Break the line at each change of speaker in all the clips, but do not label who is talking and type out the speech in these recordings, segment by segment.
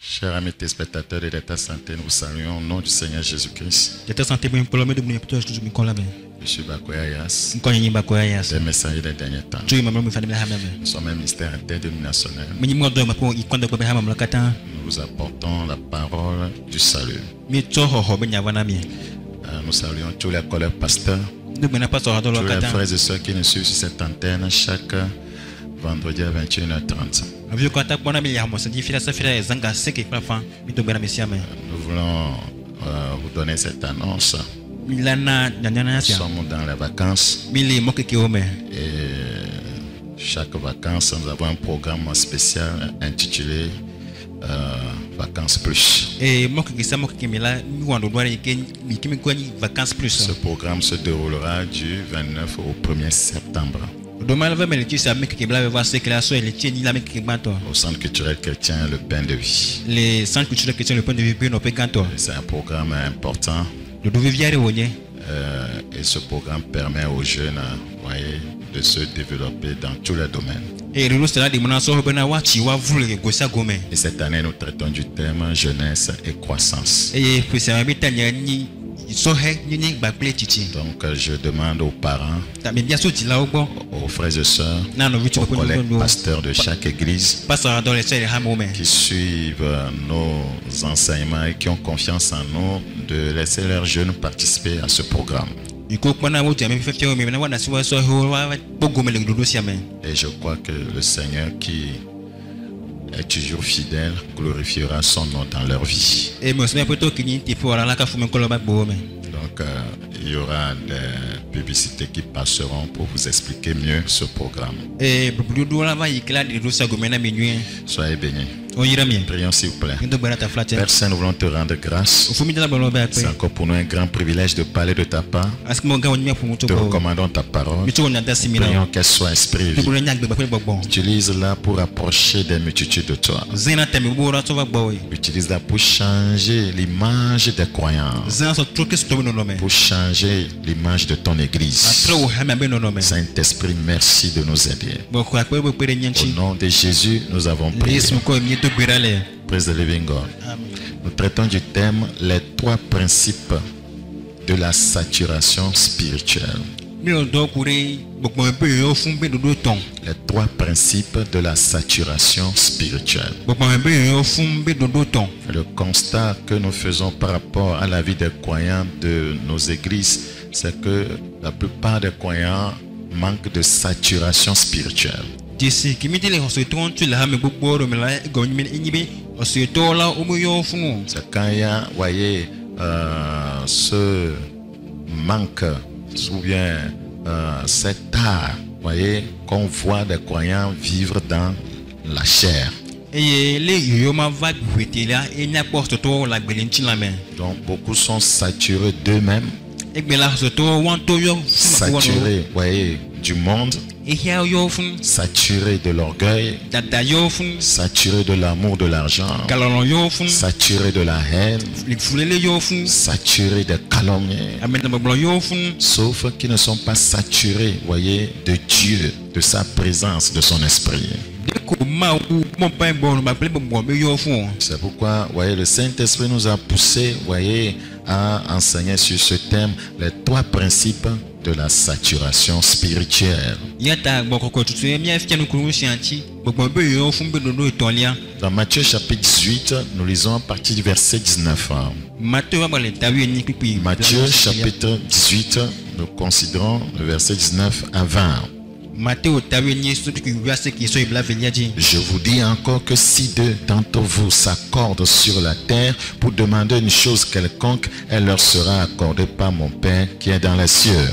Chers amis téléspectateurs de l'État Santé, nous vous saluons au nom du Seigneur Jésus-Christ.
L'État Santé pour me
Je suis Bakoya Yas,
Yas.
des messagers des derniers temps. Nous sommes un ministère interdénominationnel. Nous vous apportons la parole du salut. Nous saluons tous les collègues pasteurs, tous les frères et sœurs qui nous suivent sur cette antenne chaque vendredi à 21h30. Nous voulons vous donner cette annonce. Nous sommes dans les vacances et chaque vacances nous avons un programme spécial intitulé Vacances Plus. Ce programme se déroulera du 29 au 1er septembre au Centre culturel chrétien Le Pain de Vie. C'est un programme important. Et ce programme permet aux jeunes de se développer dans tous les domaines. Et cette année, nous traitons du thème jeunesse et croissance. Donc, je demande aux parents, aux frères et sœurs, aux collègues pasteurs de chaque église qui suivent nos enseignements et qui ont confiance en nous de laisser leurs jeunes participer à ce programme. Et je crois que le Seigneur qui est toujours fidèle glorifiera son nom dans leur vie. Donc il y aura des publicités qui passeront pour vous expliquer mieux ce programme. Soyez bénis. Prions s'il vous plaît. Père Saint, nous voulons te rendre grâce. C'est encore pour nous un grand privilège de parler de ta part. Te recommandons ta parole. Prions qu'elle soit esprit et vie. Utilise-la pour approcher des multitudes de toi. Utilise-la pour changer l'image des croyants. Pour changer l'image de ton église. Saint-Esprit, merci de nous aider. Au nom de Jésus, nous avons prié. Praise the living God. Nous traitons du thème les trois principes de la saturation spirituelle. Les trois principes de la saturation spirituelle. Le constat que nous faisons par rapport à la vie des croyants de nos églises, c'est que la plupart des croyants manquent de saturation spirituelle. C'est quand il y a, voyez, ce manque ou bien cet art, voyez, qu'on voit des croyants vivre dans la chair. Donc beaucoup sont saturés d'eux-mêmes, saturés, voyez, du monde, saturés de l'orgueil, saturés de l'amour de l'argent, saturés de la haine, saturés de calomnie, sauf qu'ils ne sont pas saturés, voyez, de Dieu, de sa présence, de son esprit. C'est pourquoi, voyez, le Saint-Esprit nous a poussé, voyez, à enseigner sur ce thème les trois principes de la saturation spirituelle. Dans Matthieu chapitre 18, nous lisons à partir du verset 19. Matthieu chapitre 18, nous considérons le verset 19 à 20. Je vous dis encore que si deux d'entre vous s'accordent sur la terre pour demander une chose quelconque, elle leur sera accordée par mon Père qui est dans les cieux.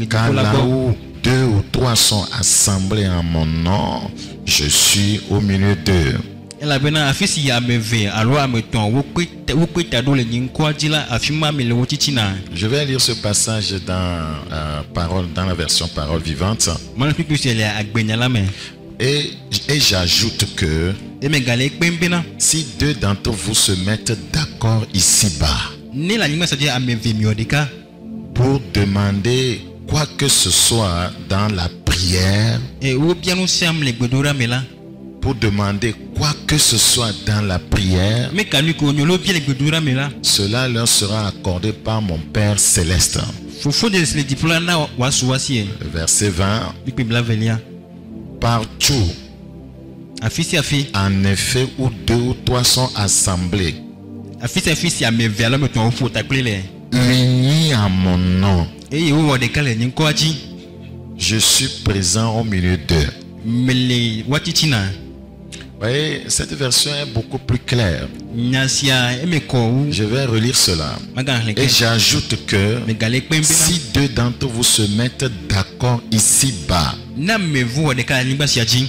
Car là où deux ou trois sont assemblés en mon nom, je suis au milieu d'eux. Je vais lire ce passage dans la version parole vivante. Et j'ajoute que si deux d'entre vous se mettent d'accord ici-bas pour demander quoi que ce soit dans la prière, pour demander quoi que ce soit dans la prière, cela leur sera accordé par mon Père céleste. Verset 20. Partout, en effet, où 2 ou 3 sont assemblés, unis en mon nom, je suis présent au milieu d'eux. Vous voyez, cette version est beaucoup plus claire. Je vais relire cela. Et j'ajoute que si 2 d'entre vous se mettent d'accord ici-bas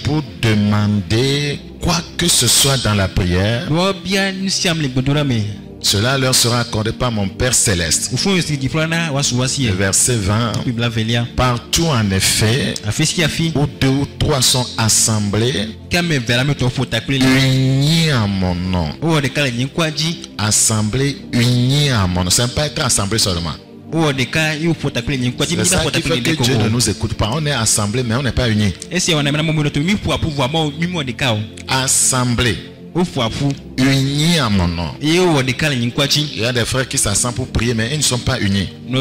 pour demander quoi que ce soit dans la prière, cela leur sera accordé par mon Père céleste. Verset 20. Partout en effet, où 2 ou 3 sont assemblés, unis en mon nom. Assemblés, unis en mon nom. Ça ne peut pas être assemblés seulement. C'est ça qui fait que Dieu ne nous écoute pas. On est assemblés, mais on n'est pas unis. Assemblés, unis en mon nom. Il y a des frères qui s'assemblent pour prier, mais ils ne sont pas unis. Il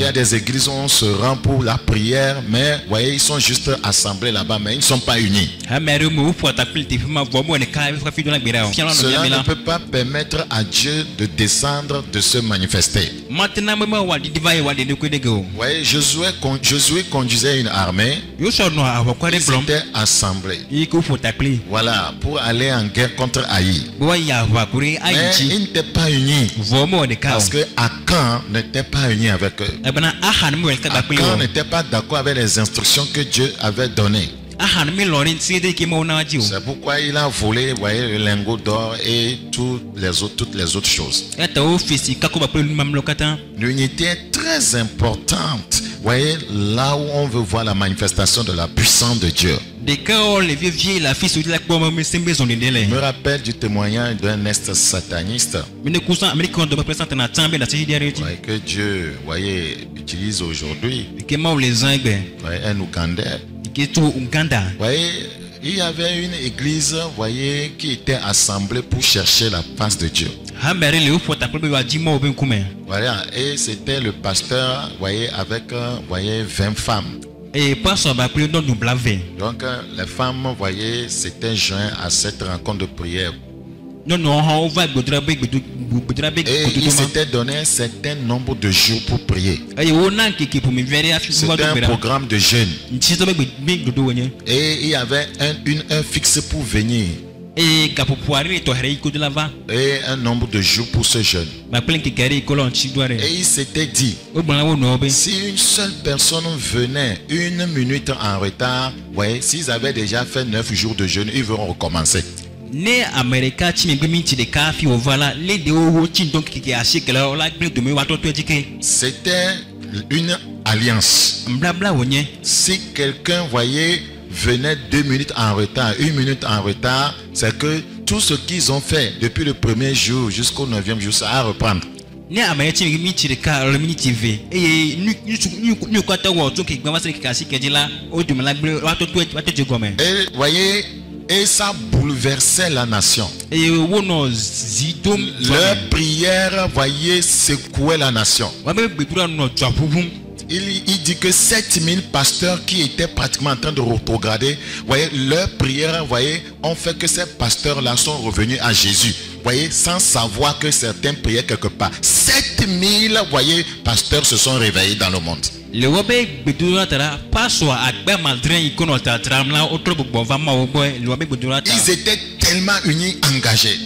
y a des églises où on se rend pour la prière, mais voyez, ils sont juste assemblés là-bas, mais ils ne sont pas unis. Cela ne peut pas permettre à Dieu de descendre, de se manifester. Voyez, Josué conduisait une armée. Ils étaient assemblés. Voilà, pour aller en guerre contre Haï. Mais ils n'étaient pas unis. Parce que Akan n'était pas uni avec eux. Akan n'était pas d'accord avec les instructions que Dieu avait données. C'est pourquoi il a volé, voyez, le lingot d'or et toutes les autres choses. L'unité est très importante. Voyez, là où on veut voir la manifestation de la puissance de Dieu. Je me rappelle du témoignage d'un ex-sataniste que Dieu, voyez, utilise aujourd'hui. Un Ougandais. Voyez, il y avait une église, voyez, qui était assemblée pour chercher la face de Dieu. Voilà, et c'était le pasteur, voyez, avec, voyez, 20 femmes. Donc, les femmes, voyez, s'étaient joints à cette rencontre de prière. Et il s'était donné un certain nombre de jours pour prier. C'était un programme de jeûne. Et il y avait une heure fixe pour venir. Et un nombre de jours pour ce jeûne. Et il s'était dit, si une seule personne venait 1 minute en retard, voyez, s'ils avaient déjà fait 9 jours de jeûne, ils vont recommencer. C'était une alliance. Si quelqu'un, voyez, venait 2 minutes en retard, 1 minute en retard, c'est que tout ce qu'ils ont fait depuis le premier jour jusqu'au 9e jour, ça va reprendre. Et voyez, et ça bouleversait la nation. Leur prière, voyez, secouait la nation. Il dit que 7000 pasteurs qui étaient pratiquement en train de rétrograder, voyez, leur prière, voyez, ont fait que ces pasteurs-là sont revenus à Jésus. Voyez, sans savoir que certains priaient quelque part. 7000, voyez, pasteurs se sont réveillés dans le monde. Ils étaient tellement unis, engagés.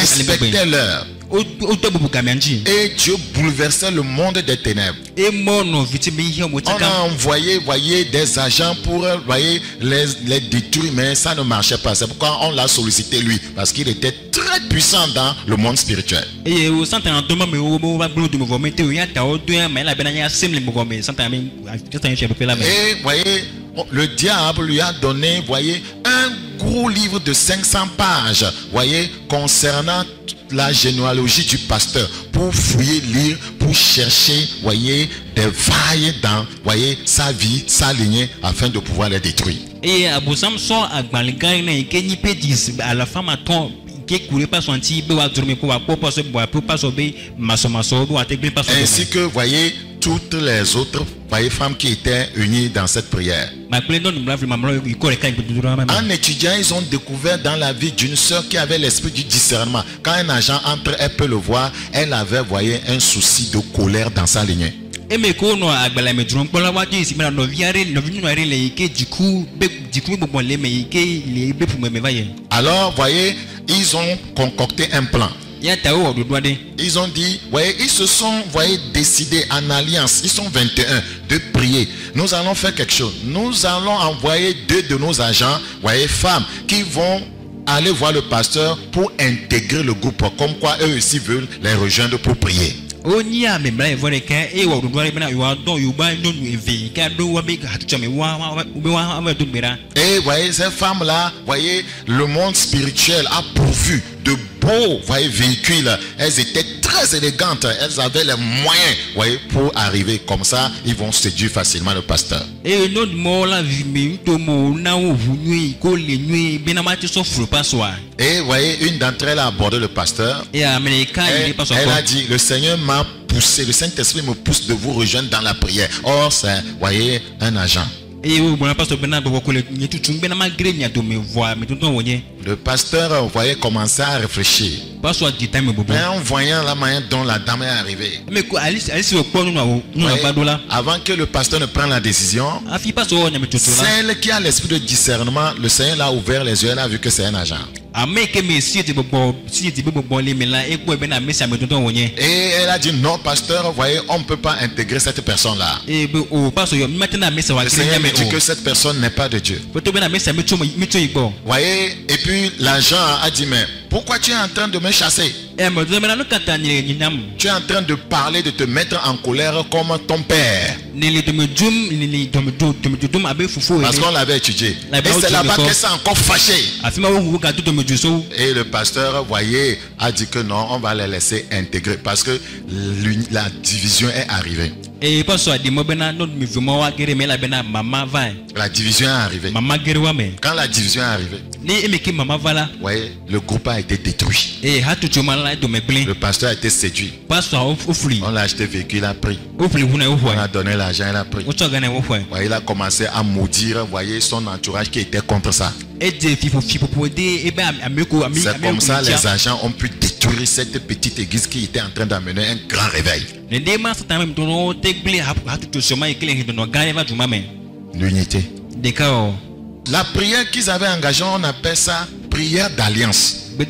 Respectez-leur. Et Dieu bouleversait le monde des ténèbres. On a envoyé, voyez, des agents pour, voyez, les détruire, mais ça ne marchait pas. C'est pourquoi on l'a sollicité lui, parce qu'il était très puissant dans le monde spirituel. Et voyez, le diable lui a donné, voyez, un gros livre de 500 pages, voyez, concernant la généalogie du pasteur pour fouiller, lire, pour chercher, voyez, des failles dans, voyez, sa vie, sa lignée, afin de pouvoir les détruire.
Et à Boussamson, à Balgana, et Kenny Pédis, à la femme à ton.
Ainsi que, voyez, toutes les autres, voyez, femmes qui étaient unies dans cette prière. En étudiant, ils ont découvert dans la vie d'une sœur qui avait l'esprit du discernement. Quand un agent entre, elle peut le voir. Elle avait, voyez, un souci de colère dans sa lignée. Alors, voyez, ils ont concocté un plan. Ils ont dit, voyez, ils se sont, voyez, décidés en alliance. Ils sont 21 de prier. Nous allons faire quelque chose. Nous allons envoyer 2 de nos agents, voyez, femmes, qui vont aller voir le pasteur pour intégrer le groupe. Comme quoi, eux aussi veulent les rejoindre pour prier. Et voyez, ces femmes-là, voyez, le monde spirituel a pourvu de beaux, voyez, véhicules. Elles étaient très élégantes. Elles avaient les moyens, voyez, pour arriver. Comme ça, ils vont séduire facilement le pasteur. Et voyez, une d'entre elles a abordé le pasteur. Elle a dit, le Seigneur m'a poussé, le Saint-Esprit me pousse de vous rejoindre dans la prière. Or, c'est, voyez, un agent. Le pasteur, voyez, commençait à réfléchir. Mais en voyant la manière dont la dame est arrivée, avant que le pasteur ne prenne la décision, celle qui a l'esprit de discernement, le Seigneur l'a ouvert les yeux, elle a vu que c'est un agent. Et elle a dit, non, pasteur, voyez, on ne peut pas intégrer cette personne-là. Le Seigneur me dit que cette personne n'est pas de Dieu. Voyez, et puis l'agent a dit, mais pourquoi tu es en train de me chasser? Tu es en train de parler, de te mettre en colère comme ton père. Parce qu'on l'avait étudié. Et c'est là-bas qu'elle s'est encore fâchée. Et le pasteur, voyez, a dit que non, on va les laisser intégrer parce que la division est arrivée. La division est arrivée. Quand la division est arrivée, voyez, le groupe a été détruit. Le pasteur a été séduit. On l'a acheté véhicule, il a pris. On a donné l'argent, il a pris. Voyez, il a commencé à maudire, voyez, son entourage qui était contre ça. C'est comme ça les agents ont pu détruire cette petite église qui était en train d'amener un grand réveil. L'unité. La prière qu'ils avaient engagée, on appelle ça prière d'alliance. Et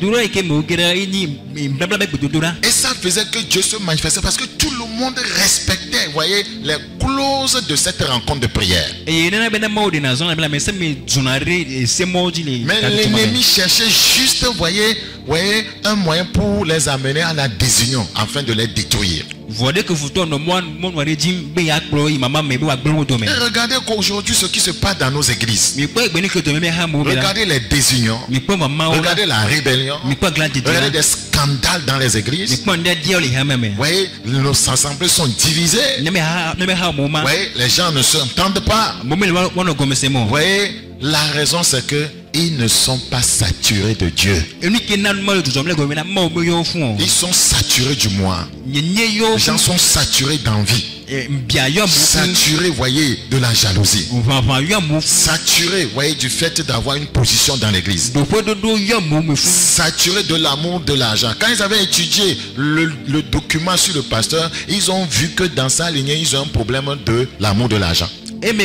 ça faisait que Dieu se manifestait parce que tout le monde respectait, voyez, les clauses de cette rencontre de prière. Mais l'ennemi cherchait juste, voyez, un moyen pour les amener à la désunion afin de les détruire. Et regardez qu'aujourd'hui ce qui se passe dans nos églises. Regardez les désunions. Regardez la rébellion. Regardez des scandales dans les églises. Vous voyez, nos assemblées sont divisées. Vous voyez, les gens ne s'entendent pas. Vous voyez, la raison c'est que ils ne sont pas saturés de Dieu. Ils sont saturés du moi. Les gens sont saturés d'envie. Saturés, voyez, de la jalousie. Saturés, voyez, du fait d'avoir une position dans l'église. Saturés de l'amour de l'argent. Quand ils avaient étudié le document sur le pasteur, ils ont vu que dans sa lignée, ils ont un problème de l'amour de l'argent. Pour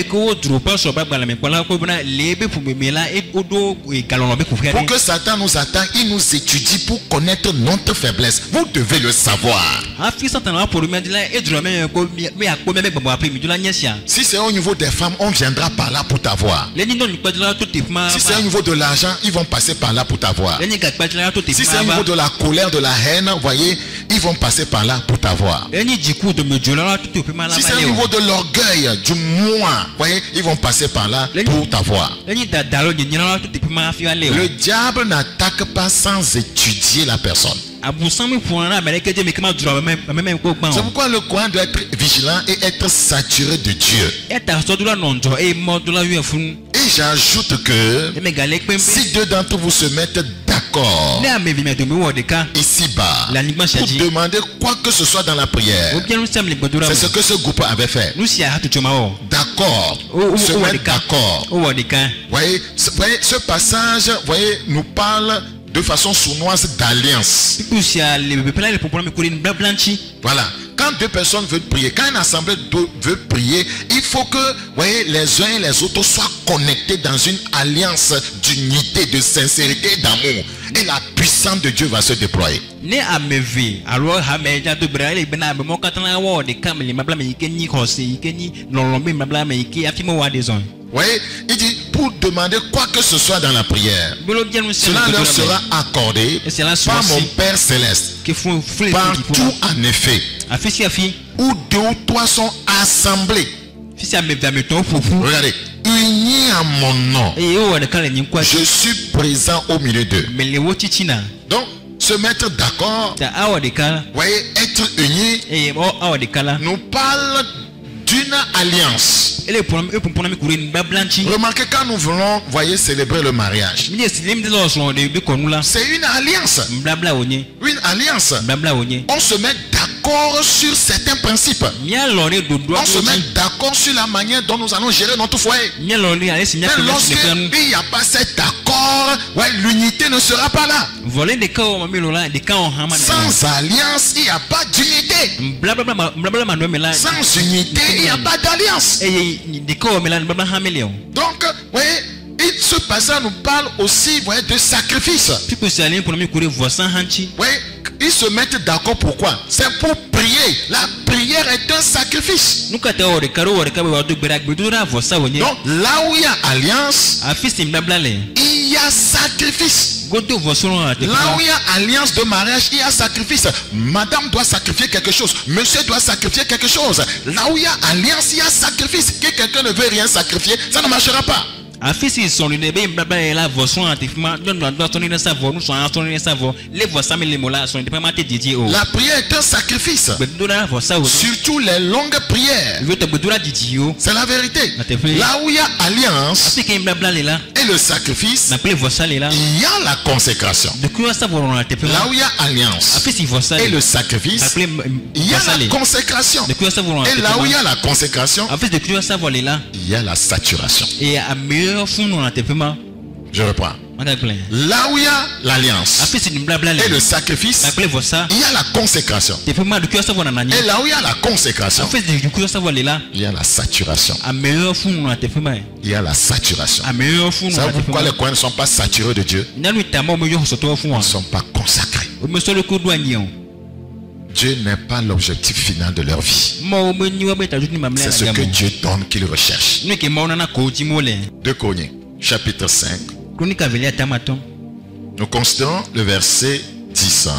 que Satan nous attaque, il nous étudie pour connaître notre faiblesse. Vous devez le savoir. Si c'est au niveau des femmes, on viendra par là pour t'avoir. Si c'est au niveau de l'argent, ils vont passer par là pour t'avoir. Si c'est au niveau de la colère, de la haine, voyez, ils vont passer par là pour t'avoir. Si c'est au niveau de l'orgueil, du moi, voyez, ils vont passer par là pour t'avoir. Le diable n'attaque pas sans étudier la personne. C'est pourquoi le croyant doit être vigilant et être saturé de Dieu. Et j'ajoute que si deux d'entre vous se mettent d'accord ici-bas pour demander quoi que ce soit dans la prière, c'est ce que ce groupe avait fait. D'accord, se mettre d'accord. Voyez, ce passage, voyez, nous parle de façon sournoise d'alliance. Voilà. Quand deux personnes veulent prier, quand une assemblée veut prier, il faut que, voyez, les uns et les autres soient connectés dans une alliance d'unité, de sincérité et d'amour. Et la puissance de Dieu va se déployer. Voyez, il dit pour demander quoi que ce soit dans la prière, cela leur sera accordé par mon Père Céleste. Partout en effet, où deux ou trois sont assemblés, regardez, unis à mon nom, je suis présent au milieu d'eux. Donc, se mettre d'accord, voyez, être unis, nous parle d'une alliance. Remarquez, quand nous voulons, voyez, célébrer le mariage, c'est une alliance. Une alliance. On se met d'accord sur certains principes. On se met d'accord sur la manière dont nous allons gérer notre foyer. Mais lorsqu'il n'y a pas cet accord, ouais, l'unité ne sera pas là. Sans alliance, il n'y a pas d'unité. Sans unité, il n'y a pas d'alliance. Donc, voyez, ce passage nous parle aussi, voyez, de sacrifice. Voyez, ils se mettent d'accord pourquoi? C'est pour prier. La prière est un sacrifice. Donc, là où il y a alliance, il y a sacrifice. Là où il y a alliance de mariage, il y a sacrifice. Madame doit sacrifier quelque chose. Monsieur doit sacrifier quelque chose. Là où il y a alliance, il y a sacrifice. Que quelqu'un ne veut rien sacrifier, ça ne marchera pas. La prière est un sacrifice. Surtout les longues prières. C'est la vérité. Là où il y a alliance et le sacrifice, il y a la consécration. Là où il y a alliance et le sacrifice, il y a la consécration. Et là où il y a la consécration, il y a la saturation. Je reprends. Là où il y a l'alliance et le sacrifice, il y a la consécration. Et là où il y a la consécration, il y a la saturation. Il y a la saturation. C'est pourquoi les croyants ne sont pas saturés de Dieu. Ils ne sont pas consacrés. Dieu n'est pas l'objectif final de leur vie. C'est ce que Dieu donne qu'ils recherchent. 2 Corinthiens, chapitre 5. Nous considérons le verset 10.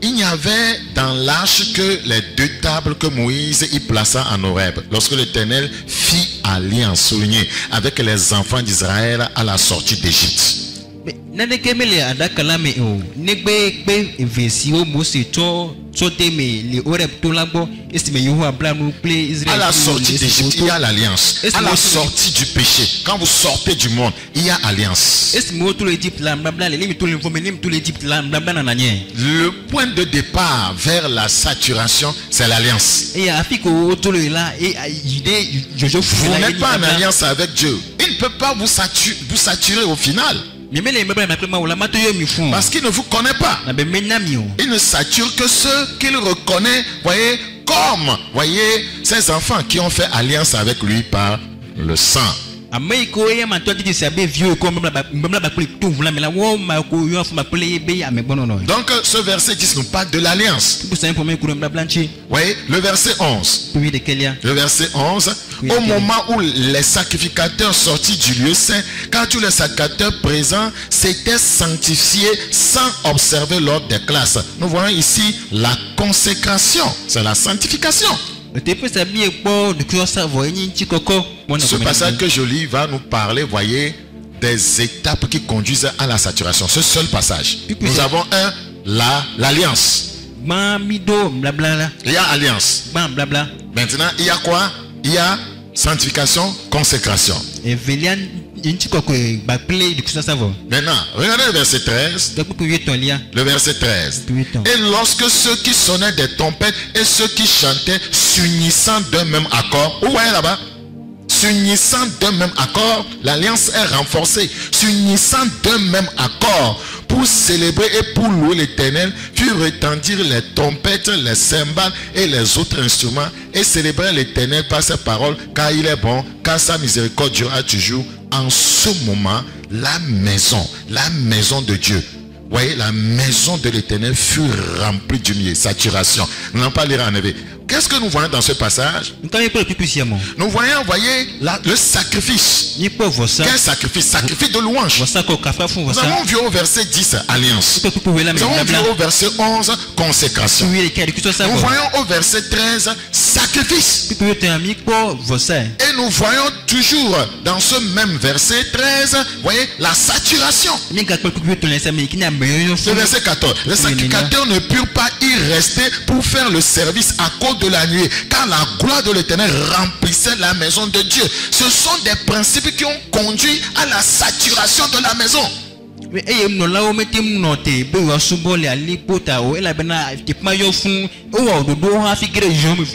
Il n'y avait dans l'arche que les deux tables que Moïse y plaça en Horeb, lorsque l'Éternel fit alliance, souligné, avec les enfants d'Israël à la sortie d'Égypte. À la sortie d'Égypte, il y a l'alliance. À la sortie du péché, quand vous sortez du monde, il y a alliance. Le point de départ vers la saturation, c'est l'alliance. Vous n'êtes pas en alliance avec Dieu. Il ne peut pas vous saturer au final. Parce qu'il ne vous connaît pas. Il ne sature que ceux qu'il reconnaît, voyez, comme, voyez, ces enfants qui ont fait alliance avec lui par le sang. Donc ce verset 10 nous parle de l'alliance. Voyez, le verset 11. Le verset 11. Au moment où les sacrificateurs sortis du lieu saint, car tous les sacrificateurs présents s'étaient sanctifiés sans observer l'ordre des classes. Nous voyons ici la consécration. C'est la sanctification. Ce passage que je lis va nous parler, voyez, des étapes qui conduisent à la saturation. Ce seul passage. Nous avons l'alliance. Il y a alliance. Maintenant, il y a quoi? Il y a sanctification, consécration. Maintenant, regardez le verset 13. Le verset 13. Et lorsque ceux qui sonnaient des trompettes et ceux qui chantaient s'unissant d'un même accord, vous voyez là-bas, s'unissant d'un même accord, l'alliance est renforcée. S'unissant d'un même accord pour célébrer et pour louer l'Éternel, firent retentir les trompettes, les cymbales et les autres instruments et célébrer l'Éternel par ses paroles, car il est bon, car sa miséricorde durera toujours. En ce moment, la maison de Dieu, voyez, la maison de l'Éternel fut remplie d'une saturation. Nous n'allons pas lire en éveil. Qu'est-ce que nous voyons dans ce passage? Nous voyons, voyez, le sacrifice. Quel sacrifice? Sacrifice de louange. Nous avons vu au verset 10, alliance. Nous avons vu au verset 11, consécration. Nous voyons au verset 13, sacrifice. Et nous voyons toujours dans ce même verset 13, voyez, la saturation. Le verset 14. Les sacrificateurs ne purent pas y rester pour faire le service à cause de la nuit, car la gloire de l'Éternel remplissait la maison de Dieu. Ce sont des principes qui ont conduit à la saturation de la maison.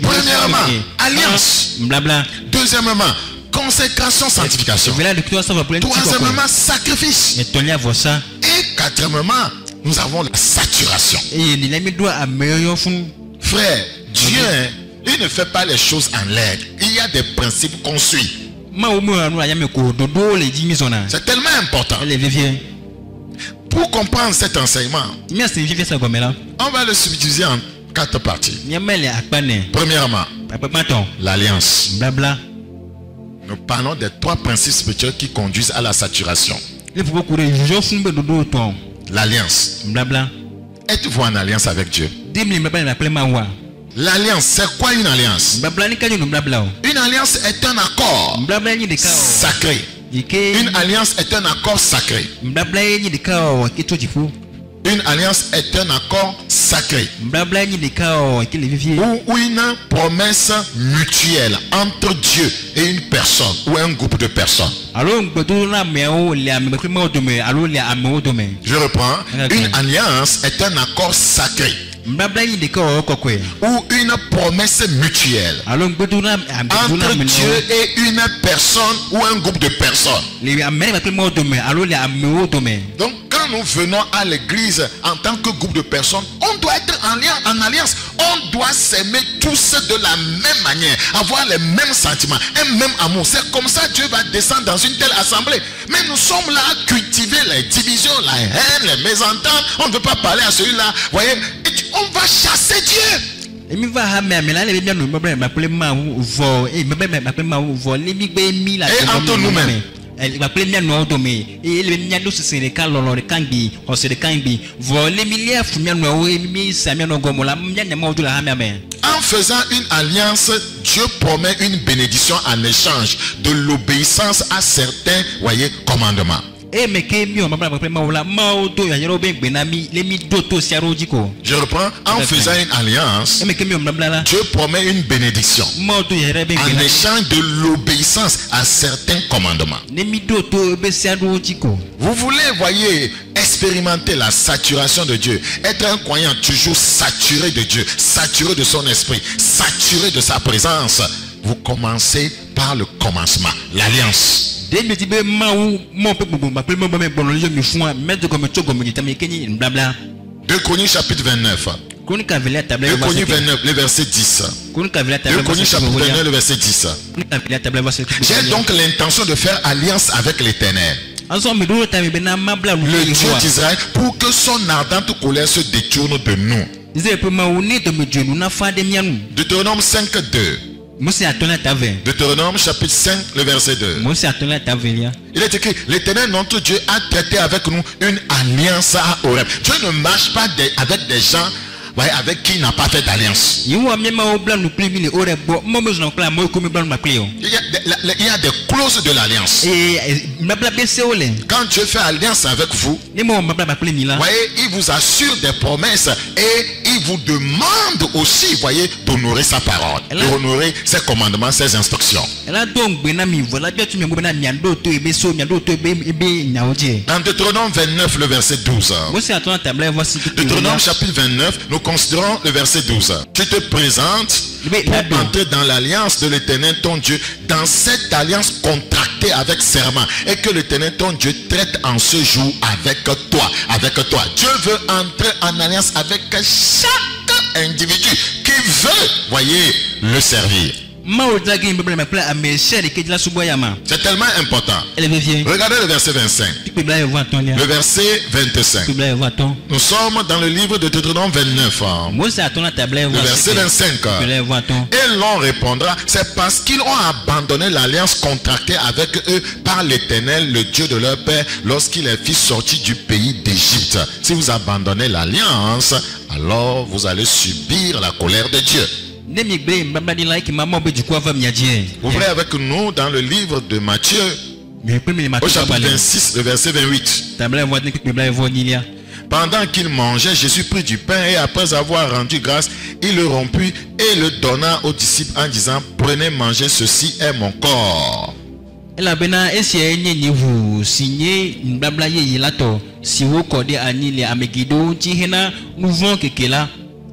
Premièrement, alliance. Deuxièmement, consécration, sanctification. Troisièmement, sacrifice. Et quatrièmement, nous avons la saturation. Frère, Dieu, il ne fait pas les choses en l'air. Il y a des principes qu'on suit. C'est tellement important. Pour comprendre cet enseignement, on va le subdiviser en 4 parties. Premièrement, l'alliance. Nous parlons des 3 principes spirituels qui conduisent à la saturation. L'alliance. Êtes-vous en alliance avec Dieu? L'alliance, c'est quoi une alliance? Une alliance est un accord sacré. Une alliance est un accord sacré. Une alliance est un accord sacré. Ou une promesse mutuelle entre Dieu et une personne ou un groupe de personnes. Je reprends. Une alliance est un accord sacré. Ou une promesse mutuelle entre Dieu et une personne ou un groupe de personnes. Donc quand nous venons à l'église en tant que groupe de personnes, on doit être en alliance. On doit s'aimer tous de la même manière, avoir les mêmes sentiments, un même amour. C'est comme ça que Dieu va descendre dans une telle assemblée. Mais nous sommes là à cultiver les divisions, la haine, les mésententes. On ne veut pas parler à celui-là. Voyez, on va chasser Dieu. Et entre nous-mêmes. En faisant une alliance, Dieu promet une bénédiction en échange de l'obéissance à certains, voyez, commandements. Je reprends. En faisant une alliance, Dieu promet une bénédiction en échange de l'obéissance à certains commandements. Vous voulez, voyez, expérimenter la saturation de Dieu, être un croyant toujours saturé de Dieu, saturé de son esprit, saturé de sa présence. Vous commencez par le commencement, l'alliance. 2 Chroniques chapitre 29. 2 Chroniques 29, le verset 10. 2 Chroniques chapitre 29, le verset 10. J'ai donc l'intention de faire alliance avec l'Éternel, le Dieu d'Israël, pour que son ardente colère se détourne de nous. Deutéronome 5, 2. Deutéronome chapitre 5, le verset 2. Il est écrit, l'Éternel notre Dieu a traité avec nous une alliance à Horeb. Dieu ne marche pas avec des gens, voyez, avec qui il n'a pas fait d'alliance. Il y a des clauses de l'alliance. Quand Dieu fait alliance avec vous, voyez, il vous assure des promesses et il vous demande aussi, voyez, d'honorer sa parole, d'honorer ses commandements, ses instructions. Dans Deutéronome 29, le verset 12. Deutéronome chapitre 29, nous considérons le verset 12. Tu te présentes pour entrer dans l'alliance de l'Éternel ton Dieu, dans cette alliance contractée avec serment, et que l'Éternel ton Dieu traite en ce jour avec toi. Dieu veut entrer en alliance avec chaque individu qui veut, voyez, le servir. C'est tellement important. Regardez le verset 25. Le verset 25. Nous sommes dans le livre de Deutéronome 29. Le verset 25. Et l'on répondra, c'est parce qu'ils ont abandonné l'alliance contractée avec eux par l'Éternel, le Dieu de leur père, lorsqu'il les fit sortir du pays d'Égypte. Si vous abandonnez l'alliance, alors vous allez subir la colère de Dieu. Ouvrez avec nous dans le livre de Matthieu, au chapitre 26, le verset 28. Pendant qu'il mangeait, Jésus prit du pain et après avoir rendu grâce, il le rompit et le donna aux disciples en disant, prenez, mangez, ceci est mon corps.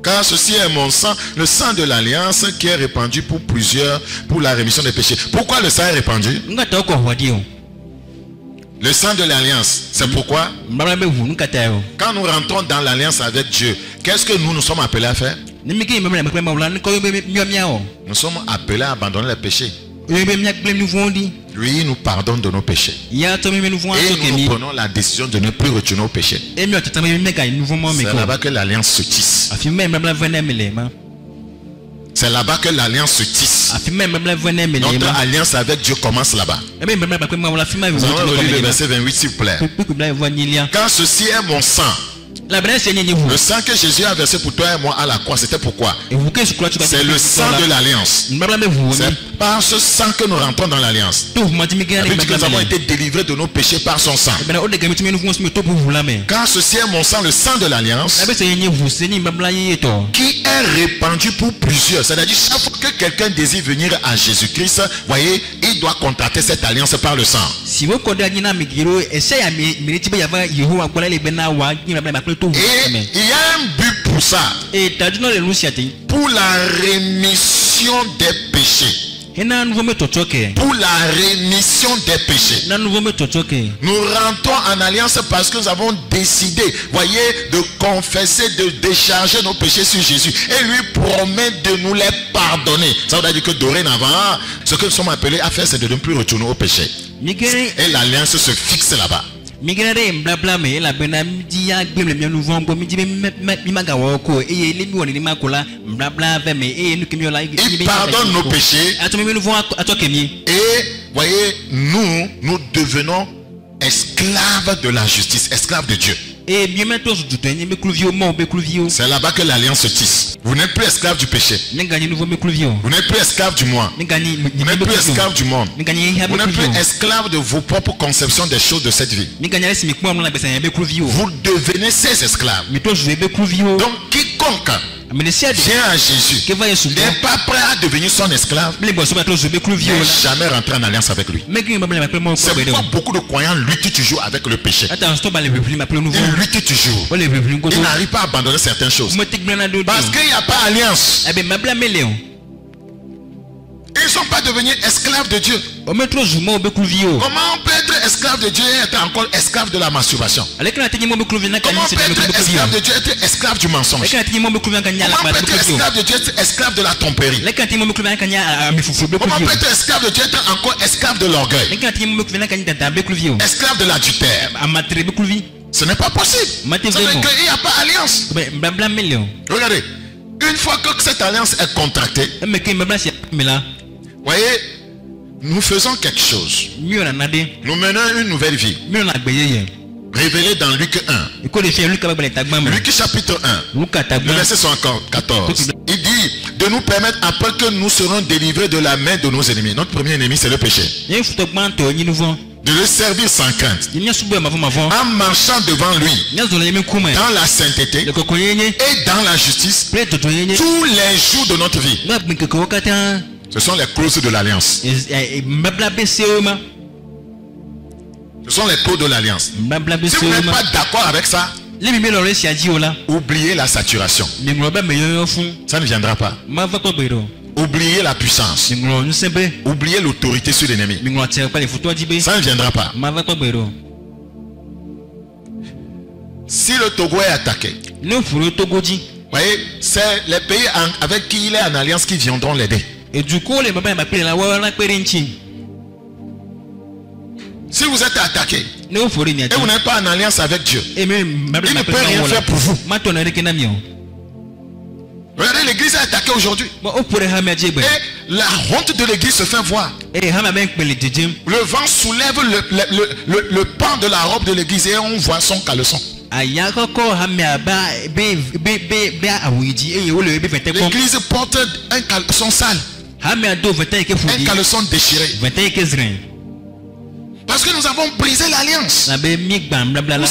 Car ceci est mon sang, le sang de l'alliance qui est répandu pour plusieurs, pour la rémission des péchés. Pourquoi le sang est répandu? Le sang de l'alliance, c'est pourquoi quand nous rentrons dans l'alliance avec Dieu, qu'est-ce que nous sommes appelés à faire? Nous sommes appelés à abandonner les péchés. Lui, nous pardonne de nos péchés. Et nous prenons la décision de ne plus retourner au péché. C'est là-bas que l'alliance se tisse. C'est là-bas que l'alliance se tisse. Notre alliance avec Dieu commence là-bas. Nous allons relire le verset 28 s'il vous plaît. Car ceci est mon sang. Le sang que Jésus a versé pour toi et moi à la croix, c'était pourquoi? C'est le sang de l'alliance. C'est par ce sang que nous rentrons dans l'alliance. Nous avons été délivrés de nos péchés par son sang. Car ceci est mon sang, le sang de l'alliance, qui est répandu pour plusieurs. C'est-à-dire chaque fois que quelqu'un désire venir à Jésus-Christ, voyez, il doit contracter cette alliance par le sang. Et il y a un but pour ça. Pour la rémission des péchés. Pour la rémission des péchés. Nous rentrons en alliance parce que nous avons décidé, voyez, de confesser, de décharger nos péchés sur Jésus. Et lui promet de nous les pardonner. Ça veut dire que dorénavant, ce que nous sommes appelés à faire, c'est de ne plus retourner au péché. Et l'alliance se fixe là-bas. Il pardonne nos péchés. Et voyez, nous devenons esclaves de la justice, esclaves de Dieu. C'est là-bas que l'alliance se tisse. Vous n'êtes plus esclave du péché. Vous n'êtes plus esclave du moi. Vous n'êtes plus esclave du monde. Vous n'êtes plus esclave de vos propres conceptions des choses de cette vie. Vous devenez ces esclaves. Donc quiconque vient à Jésus n'est pas prêt à devenir son esclave, n'est jamais rentré en alliance avec lui. C'est pourquoi beaucoup de croyants luttent toujours avec le péché. Ils luttent toujours. Ils n'arrivent pas à abandonner certaines choses parce qu'il n'y a pas alliance. Ils ne sont pas devenus esclaves de Dieu. Comment on peut être esclave de Dieu et être encore esclave de la masturbation? Comment on peut être esclave de Dieu et être esclave du mensonge? Comment on peut être esclave de Dieu et être esclave de la tromperie? Comment on peut être esclave de Dieu et être encore esclave de l'orgueil? Esclave de l'adultère? Ce n'est pas possible. Ça veut dire qu'il n'y a pas alliance. Regardez, une fois que cette alliance est contractée, voyez, nous faisons quelque chose. Nous menons une nouvelle vie. révélé dans Luc 1. Luc chapitre 1, le verset 14. Il dit de nous permettre après que nous serons délivrés de la main de nos ennemis. Notre premier ennemi, c'est le péché. De le servir sans crainte, en marchant devant lui dans la sainteté et dans la justice tous les jours de notre vie. Ce sont les clauses de l'alliance. Ce sont les clauses de l'alliance. Si vous n'êtes pas d'accord avec ça, oubliez la saturation. Ça ne viendra pas. Oubliez la puissance. Oubliez l'autorité sur l'ennemi. Ça ne viendra pas. Si le Togo est attaqué, voyez, c'est les pays avec qui il est en alliance qui viendront l'aider. Et du coup, si vous êtes attaqué et vous n'êtes pas en alliance avec Dieu, il ne peut rien faire pour vous. Regardez, l'église est attaquée aujourd'hui. Et la honte de l'église se fait voir. Le vent soulève le pan de la robe de l'église et on voit son caleçon. L'église porte un caleçon sale, un caleçon déchiré. Parce que nous avons brisé l'alliance.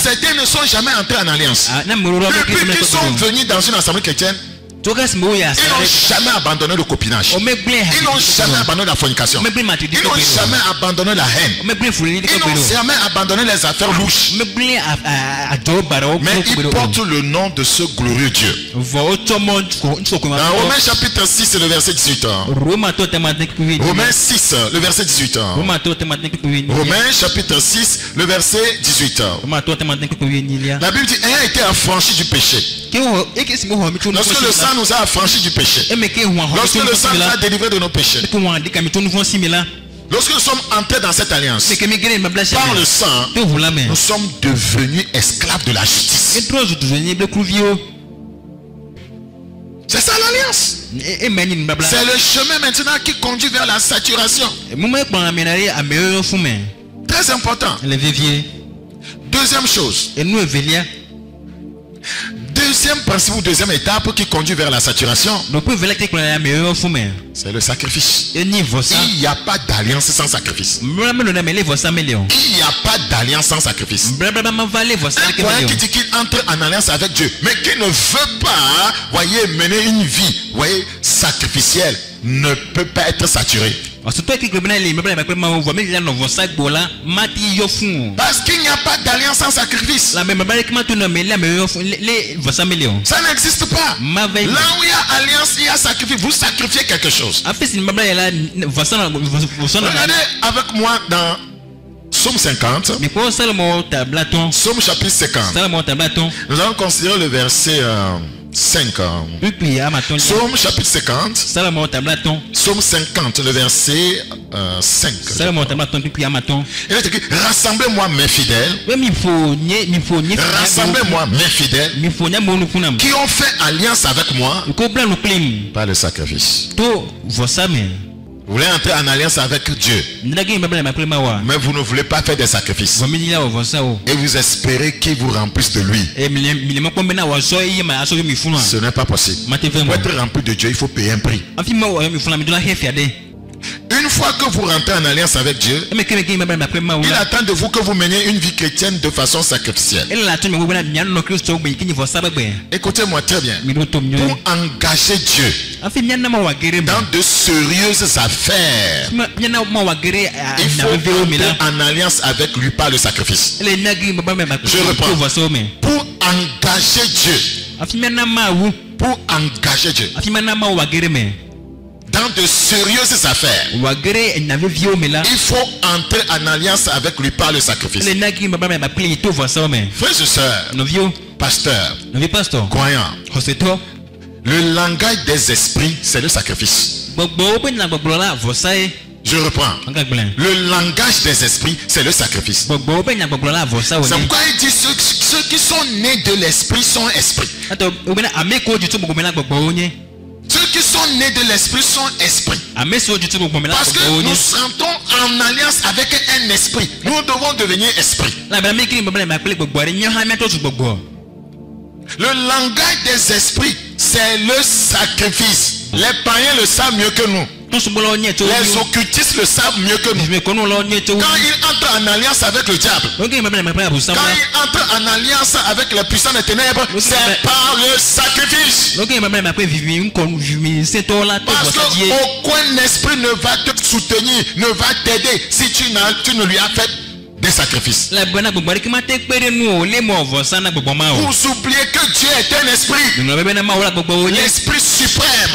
Certains ne sont jamais entrés en alliance. Depuis qu'ils sont venus dans une assemblée chrétienne, ils n'ont jamais abandonné le copinage. Ils n'ont jamais abandonné la fornication. Ils n'ont jamais abandonné la haine. Ils n'ont jamais abandonné les affaires louches. Mais ils portent le nom de ce glorieux Dieu. Dans Romains chapitre 6, le verset 18. Romains 6, le verset 18. Romains chapitre 6, le verset 18. La Bible dit, ayant été affranchi du péché. Lorsque le sang nous a affranchis du péché, lorsque le sang nous a délivrés de nos péchés, lorsque nous sommes entrés dans cette alliance, par le sang, nous sommes devenus esclaves de la justice. C'est ça l'alliance. C'est le chemin maintenant qui conduit vers la saturation. Très important. Deuxième chose. Deuxième principe ou deuxième étape qui conduit vers la saturation, c'est le sacrifice. Il n'y a pas d'alliance sans sacrifice. Il n'y a pas d'alliance sans sacrifice. Un croyant qui dit qu'il entre en alliance avec Dieu, mais qui ne veut pas, voyez, mener une vie, voyez, sacrificielle, ne peut pas être saturé. Parce qu'il n'y a pas d'alliance sans sacrifice. Ça n'existe pas. Là où il y a alliance, il y a sacrifice. Vous sacrifiez quelque chose. Regardez avec moi dans Psaume 50. Psaume chapitre 50. Nous allons considérer le verset 5. Psaume chapitre 50. Psaume 50, le verset 5. Il est écrit, rassemblez-moi mes fidèles. Rassemblez-moi mes fidèles qui ont fait alliance avec moi par le sacrifice. Vous voulez entrer en alliance avec Dieu, mais vous ne voulez pas faire des sacrifices. Et vous espérez qu'il vous remplisse de lui. Ce n'est pas possible. Pour être rempli de Dieu, il faut payer un prix. Une fois que vous rentrez en alliance avec Dieu, il attend de vous que vous meniez une vie chrétienne de façon sacrificielle. Écoutez-moi très bien. Pour engager Dieu dans de sérieuses affaires, il faut entrer en alliance avec lui par le sacrifice. Je reprends. Pour engager Dieu, dans de sérieuses affaires, il faut entrer en alliance avec lui par le sacrifice. Frères et sœurs, pasteurs, croyants, le langage des esprits, c'est le sacrifice. Je reprends. Le langage des esprits, c'est le sacrifice. C'est pourquoi il dit ceux qui sont nés de l'esprit sont esprits. Ceux qui sont nés de l'esprit sont esprits. Parce que nous sentons en alliance avec un esprit. Nous devons devenir esprit. Le langage des esprits, c'est le sacrifice. Les païens le savent mieux que nous. Les occultistes le savent mieux que nous. Quand ils entrent en alliance avec le diable, quand ils entrent en alliance avec les puissants des ténèbres, c'est par le sacrifice. Parce qu'aucun esprit ne va te soutenir, ne va t'aider si tu ne lui as fait des sacrifices. Vous oubliez que Dieu est un esprit. L'esprit suprême.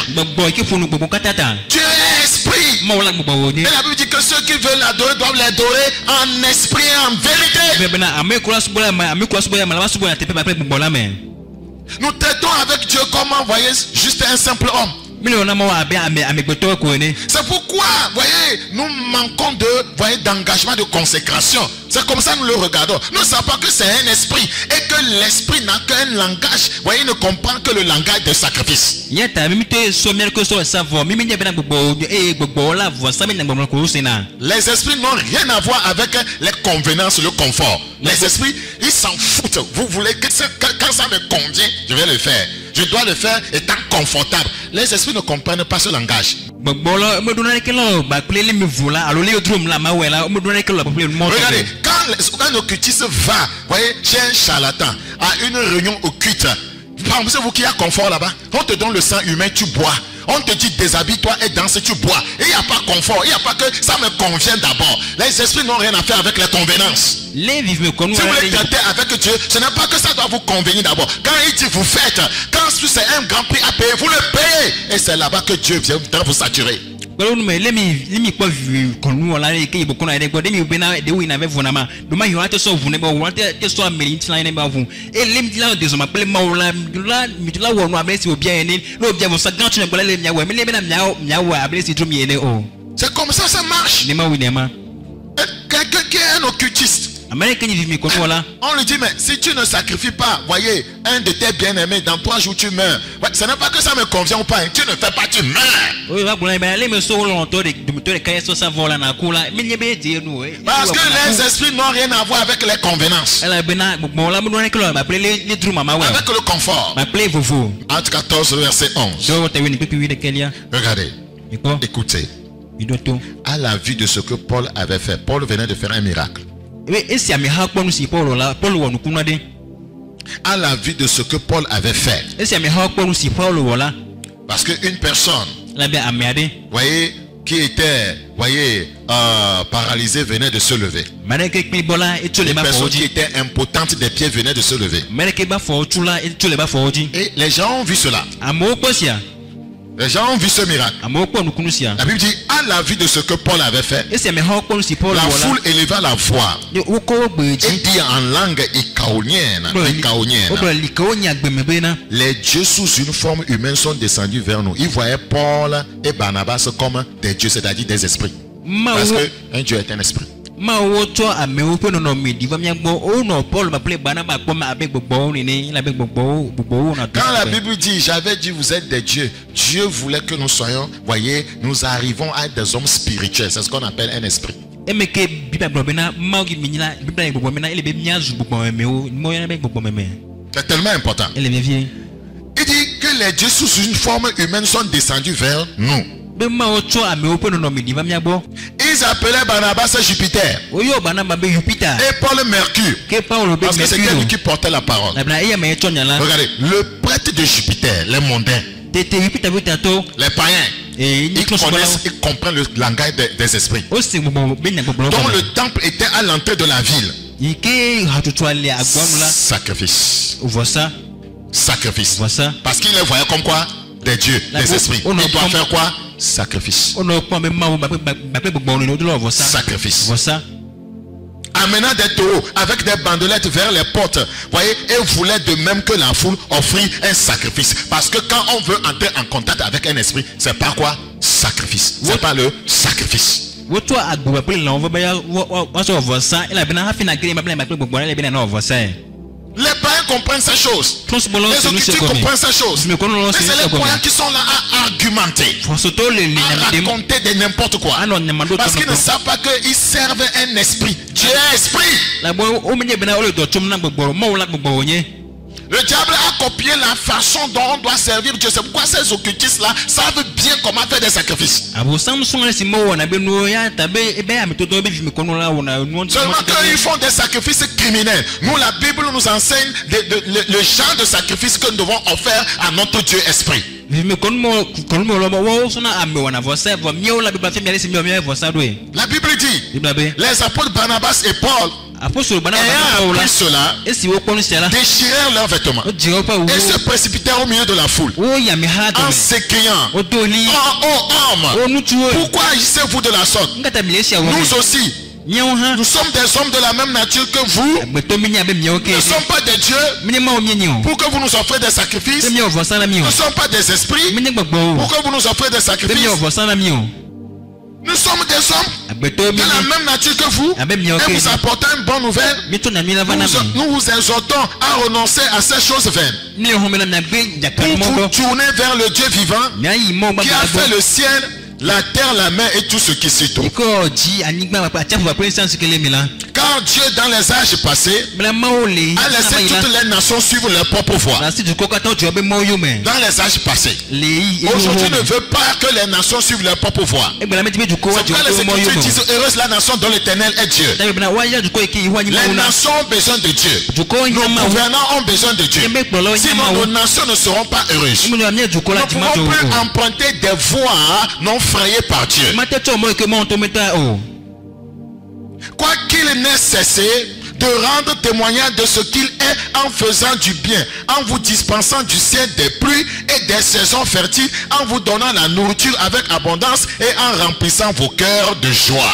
Dieu est esprit. Et la Bible dit que ceux qui veulent l'adorer doivent l'adorer en esprit et en vérité. Nous traitons avec Dieu comme, voyez, juste un simple homme. C'est pourquoi, voyez, nous manquons d'engagement, de consécration. C'est comme ça que nous le regardons. Nous ne savons pas que c'est un esprit et que l'esprit n'a qu'un langage. Voyez, il ne comprend que le langage de sacrifice. Les esprits n'ont rien à voir avec les convenances, le confort. Les esprits, ils s'en foutent. Vous voulez que quand ça me convient, je vais le faire. Je dois le faire étant confortable. Les esprits ne comprennent pas ce langage. Regardez, quand un occultiste va, voyez, chez un charlatan, à une réunion occulte, pensez-vous qu'il y a confort là-bas? On te donne le sang humain, tu bois. On te dit déshabille-toi et danse, tu bois. Et il n'y a pas confort, il n'y a pas que ça me convient d'abord. Les esprits n'ont rien à faire avec les convenances. Si vous voulez traiter avec Dieu, ce n'est pas que ça doit vous convenir d'abord. Quand il dit vous faites, quand c'est un grand prix à payer, vous le payez. Et c'est là-bas que Dieu vient vous saturer. C'est comme ça marche. Quelqu'un qui est un occultiste, on lui dit, mais si tu ne sacrifies pas, voyez, un de tes bien-aimés, dans 3 jours tu meurs. Ouais, ce n'est pas que ça me convient ou pas, hein. Tu ne fais pas, tu meurs. Parce que les esprits n'ont rien à voir avec les convenances, avec le confort. Acte 14, verset 11. Regardez, écoutez. À la vue de ce que Paul avait fait, Paul venait de faire un miracle. À la vue de ce que Paul avait fait, parce qu'une personne, voyez, qui était, voyez, paralysée venait de se lever. Une personne qui était impotente des pieds venait de se lever. Et les gens ont vu cela. Les gens ont vu ce miracle. La Bible dit, à la vue de ce que Paul avait fait, la foule éleva la voix et dit en langue ikaonienne, les dieux sous une forme humaine sont descendus vers nous. Ils voyaient Paul et Barnabas comme des dieux, c'est-à-dire des esprits. Parce qu'un Dieu est un esprit. Quand la Bible dit, j'avais dit vous êtes des dieux, Dieu voulait que nous soyons, voyez, nous arrivons à être des hommes spirituels. C'est ce qu'on appelle un esprit. C'est tellement important. Il dit que les dieux sous une forme humaine sont descendus vers nous. Ils appelaient Barnabas Jupiter et Paul Mercure, parce que c'était lui qui portait la parole. Regardez, le prêtre de Jupiter, les mondains, les païens, ils connaissent et comprennent le langage des esprits. Donc le temple était à l'entrée de la ville. Sacrifice. Sacrifice. Parce qu'ils les voyaient comme quoi? Des dieux, des esprits. Ils doivent faire quoi? Sacrifice. Sacrifice. Amenant des taureaux avec des bandelettes vers les portes, voyez, et voulait de même que la foule offrir un sacrifice. Parce que quand on veut entrer en contact avec un esprit, c'est pas quoi? Sacrifice. C'est pas le sacrifice. Les païens comprennent ces choses. Les occultistes comprennent ces choses. Mais c'est les croyants qui sont là à argumenter, à raconter de n'importe quoi. Parce qu'ils ne savent pas qu'ils servent un esprit. Dieu est esprit. Le diable a copié la façon dont on doit servir Dieu. C'est pourquoi ces occultistes-là savent bien comment faire des sacrifices. Seulement qu'ils font des sacrifices criminels. Nous, la Bible nous enseigne le genre de sacrifice que nous devons offrir à notre Dieu esprit. La Bible dit, les apôtres Barnabas et Paul, ayant appris cela, déchirèrent leurs vêtements et se précipitèrent au milieu de la foule en s'écriant: oh homme, pourquoi agissez-vous de la sorte? Nous aussi, nous sommes des hommes de la même nature que vous. Nous ne sommes pas des dieux pour que vous nous offrez des sacrifices. Nous ne sommes pas des esprits pour que vous nous offrez des sacrifices. Nous sommes des hommes de la même nature que vous et vous apportez une bonne nouvelle. Nous vous exhortons à renoncer à ces choses vaines pour vous tourner vers le Dieu vivant qui a fait le ciel, la terre, la mer et tout ce qui s'y trouve. Car Dieu dans les âges passés a laissé toutes les nations suivre leur propre voie. Dans les âges passés. Aujourd'hui ne veut pas que les nations suivent leur propre voie. C'est pourquoi les Écritures disent: heureuse la nation dont l'Éternel est Dieu. Les nations ont besoin de Dieu. Nos gouvernants ont besoin de Dieu. Sinon nos nations ne seront pas heureuses. Nous ne pouvons plus emprunter des voies non frayées par Dieu. Quoi qu'il n'ait cessé de rendre témoignage de ce qu'il est en faisant du bien, en vous dispensant du ciel des pluies et des saisons fertiles, en vous donnant la nourriture avec abondance et en remplissant vos cœurs de joie.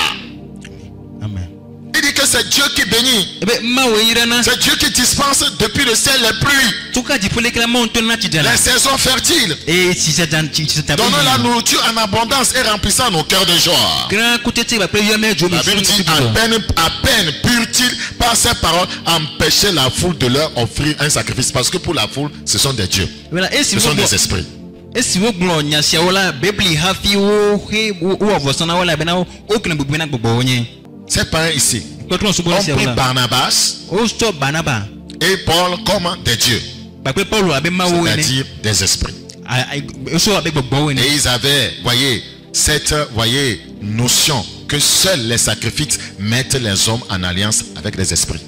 Amen. Il dit que c'est Dieu qui bénit. C'est Dieu qui dispense depuis le ciel les pluies, les saisons fertiles, donnant la nourriture en abondance et remplissant nos cœurs de joie. La Bible dit: à peine purent-ils par ces paroles empêcher la foule de leur offrir un sacrifice. Parce que pour la foule, ce sont des dieux, ce sont des esprits. Ces parents ici ont pris Barnabas et Paul comme des dieux, c'est-à-dire des esprits. Et ils avaient, cette notion que seuls les sacrifices mettent les hommes en alliance avec les esprits.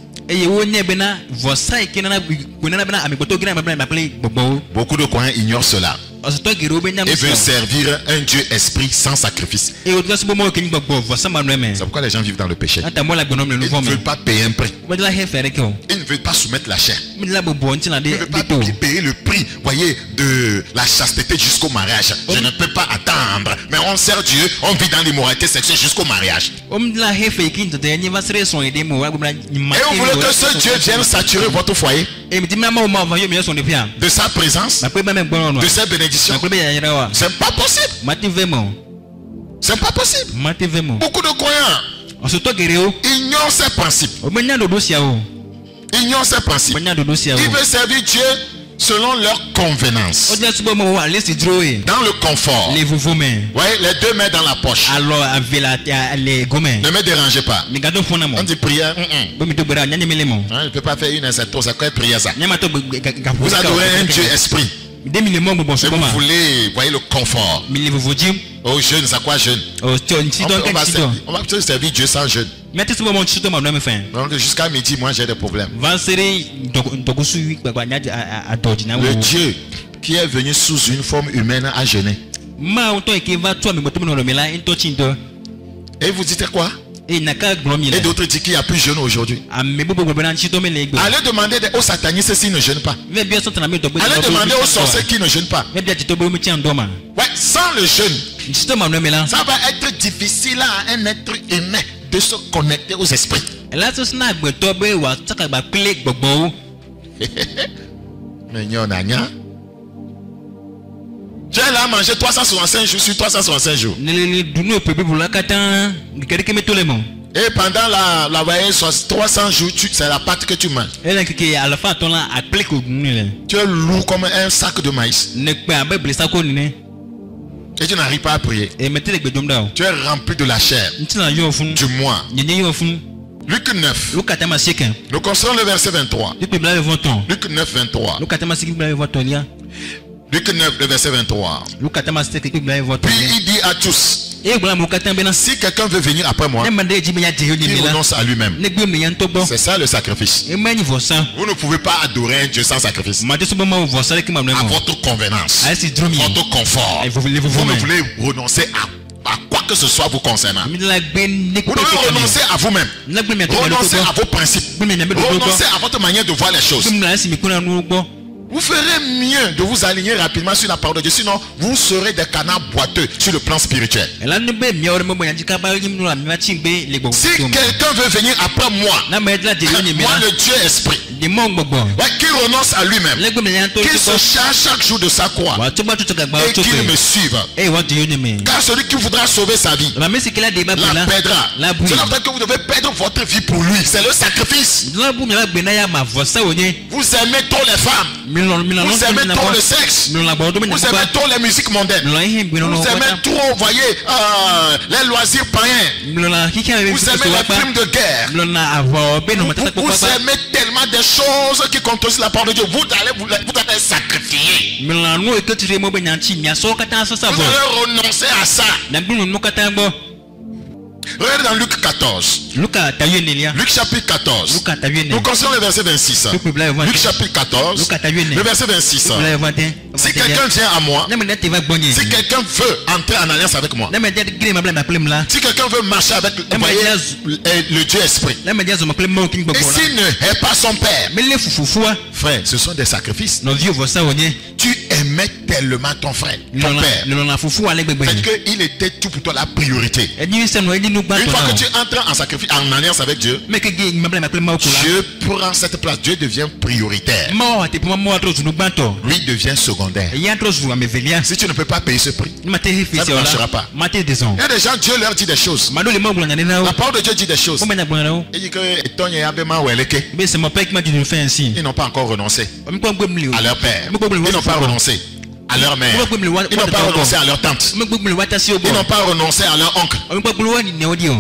Beaucoup de croyants ignorent cela et veulent servir un Dieu esprit sans sacrifice. C'est pourquoi les gens vivent dans le péché. Ils ne veulent pas payer un prix. Ils ne veulent pas soumettre la chair. Ils ne veulent pas payer le prix, de la chasteté jusqu'au mariage. Je ne peux pas attendre. Mais on sert Dieu, on vit dans l'immoralité sexuelle jusqu'au mariage. Et vous voulez que ce Dieu vienne saturer votre foyer de sa présence, de ses bénédictions. C'est pas possible. C'est pas possible. Beaucoup de croyants ignorent ces principes. Ignorent ces principes. Ils veulent servir Dieu selon leur convenance, dans le confort. Les deux mains dans la poche. Ne me dérangez pas. On dit prière. Je ne peux pas faire une incertitude. C'est quoi prière ça? Vous adorez un Dieu esprit. Et vous voulez, le confort. Oh jeûne, c'est quoi jeûne? On va servir Dieu sans jeûne. Donc jusqu'à midi, moi j'ai des problèmes. Le Dieu qui est venu sous une forme humaine a jeûné. Et vous dites quoi? Et d'autres disent qu'il n'y a plus de jeûne aujourd'hui. Allez demander aux satanistes s'ils ne jeûnent pas. Allez demander aux sorciers qui ne jeûnent pas. Sans le jeûne, ça va être difficile à un être humain de se connecter aux esprits. Mais j'ai là mangé 365 jours sur 365 jours. Et pendant la veillée, 300 jours, c'est la pâte que tu manges. Tu es lourd comme un sac de maïs. Et tu n'arrives pas à prier. Tu es rempli de la chair, du moi. Luc 9. Nous considérons le verset 23. Luc 9, 23. Luc 9, le verset 23. Puis il dit à tous, si quelqu'un veut venir après moi, il renonce à lui-même. C'est ça le sacrifice. Vous ne pouvez pas adorer un Dieu sans sacrifice. À votre convenance, votre confort. Vous ne voulez renoncer à quoi que ce soit vous concernant. Vous devez renoncer à vous-même. Renoncer à vos principes. Renoncer à votre manière de voir les choses. Vous ferez mieux de vous aligner rapidement sur la parole de Dieu. Sinon, vous serez des canards boiteux sur le plan spirituel. Si quelqu'un veut venir après moi, moi le Dieu esprit, qu'il renonce à lui-même, qu'il se charge chaque jour de sa croix et qu'il me suive. Car celui qui voudra sauver sa vie la perdra. Cela veut dire que vous devez perdre votre vie pour lui. C'est le sacrifice. Vous aimez trop les femmes. Vous aimez trop le sexe. Vous aimez trop les musiques mondaines. Vous aimez trop, voyez, les loisirs païens. Vous aimez les crimes de guerre. Vous aimez tellement des choses qui contredisent la parole de Dieu. Vous allez sacrifier. Vous allez renoncer à ça. Regardez dans Luc 14. Luc chapitre 14. Nous considérons le verset 26. Luc chapitre 14. Le verset 26. Si quelqu'un vient à moi, si quelqu'un veut entrer en alliance avec moi, si quelqu'un veut marcher avec le Dieu esprit, et s'il ne hait pas son père, frère, ce sont des sacrifices. Tu aimais tellement ton frère, ton père, c'est qu'il était tout pour toi la priorité. Une fois que tu entres en sacrifice, en alliance avec Dieu, Dieu prend cette place. Dieu devient prioritaire. Lui devient secondaire. Si tu ne peux pas payer ce prix, ça ne marchera pas. Il y a des gens, Dieu leur dit des choses. La parole de Dieu dit des choses. Il dit que ils n'ont pas encore renoncé à leur père. Ils n'ont pas renoncé à leur mère. Ils n'ont pas renoncé à leur tante. Ils n'ont pas renoncé à leur oncle.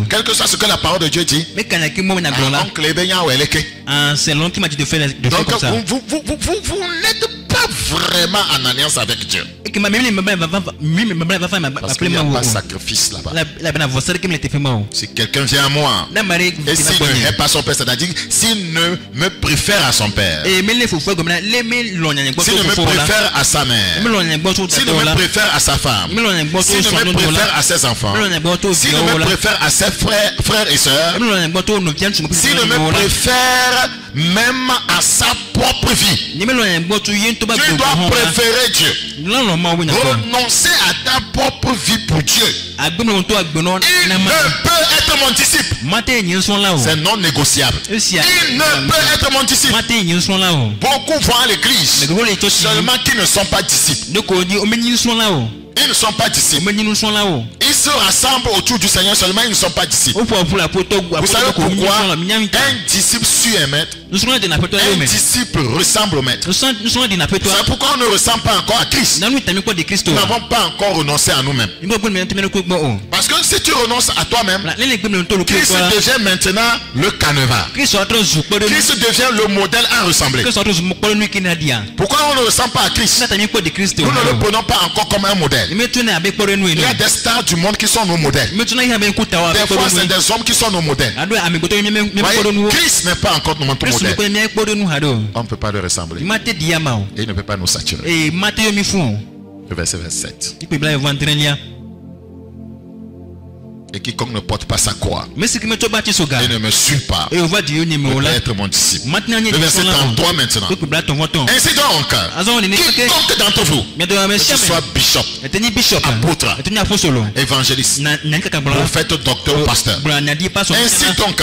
Quel que soit ce que la parole de Dieu dit, oncle
c'est l'oncle qui m'a dit de faire comme ça.
Vous n'êtes pas vraiment en alliance avec Dieu. Parce qu'il n'y a pas de sacrifice là-bas. Si quelqu'un vient à moi et s'il ne hait pas son père, c'est-à-dire s'il ne me préfère à son père, s'il ne me préfère à sa mère, s'il ne me préfère à sa femme, s'il ne me préfère à ses enfants, s'il ne me préfère à ses frères et sœurs, s'il ne me préfère même à sa propre vie, tu dois préférer Dieu. Renoncer à ta propre vie pour Dieu. Il ne peut être mon disciple. C'est non négociable. Il ne peut être mon disciple. Beaucoup vont à l'église seulement qui ne sont pas disciples. Ils ne sont pas disciples. Ils se rassemblent autour du Seigneur seulement, ils ne sont pas disciples. Vous savez pourquoi? Un disciple suit un maître. Un disciple ressemble au maître. C'est pourquoi on ne ressemble pas encore à Christ. Nous n'avons pas encore renoncé à nous-mêmes. Parce que si tu renonces à toi-même, Christ devient maintenant le canevas. Christ devient le modèle à ressembler. Pourquoi on ne ressemble pas à Christ? Nous ne le prenons pas encore comme un modèle. Il y a des stars du monde qui sont nos modèles. Des fois c'est des hommes qui sont nos modèles. Christ n'est pas encore notre modèle. On ne peut pas le ressembler. Et il ne peut pas nous saturer. Le verset 27. Et quiconque ne porte pas sa croix et ne me suit pas ne peut être mon disciple. Le verset 33 maintenant. Ainsi donc, quiconque d'entre vous, que ce soit bishop, apôtre, évangéliste, prophète, docteur ou pasteur, ainsi donc,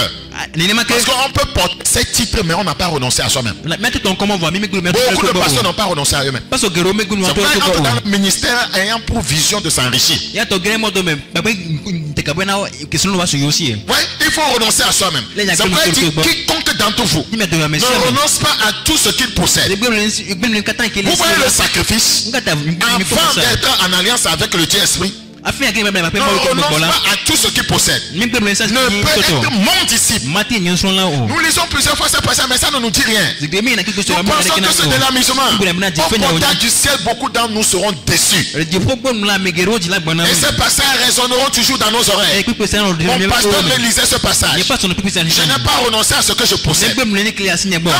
Parce qu'on peut porter ces titres, mais on n'a pas renoncé à soi-même. Beaucoup de pasteurs n'ont pas renoncé à eux-mêmes. C'est pourquoi ils entrent dans le ministère ayant pour vision de s'enrichir. Oui, il faut renoncer à soi-même. C'est pourquoi il dit quiconque d'entre vous ne renonce pas à tout ce qu'il possède. Vous voyez le sacrifice avant d'être en alliance avec le Dieu-Esprit. Ne renonce pas à tout ce qu'il possède. Ne peut être mon disciple. Nous lisons plusieurs fois ce passage, mais ça ne nous dit rien. Nous pensons que c'est de l'amusement. Au contact du ciel, beaucoup d'entre nous seront déçus. Et ces passages résonneront toujours dans nos oreilles. Mon pasteur me lisait ce passage. Je n'ai pas renoncé à ce que je possède. Quand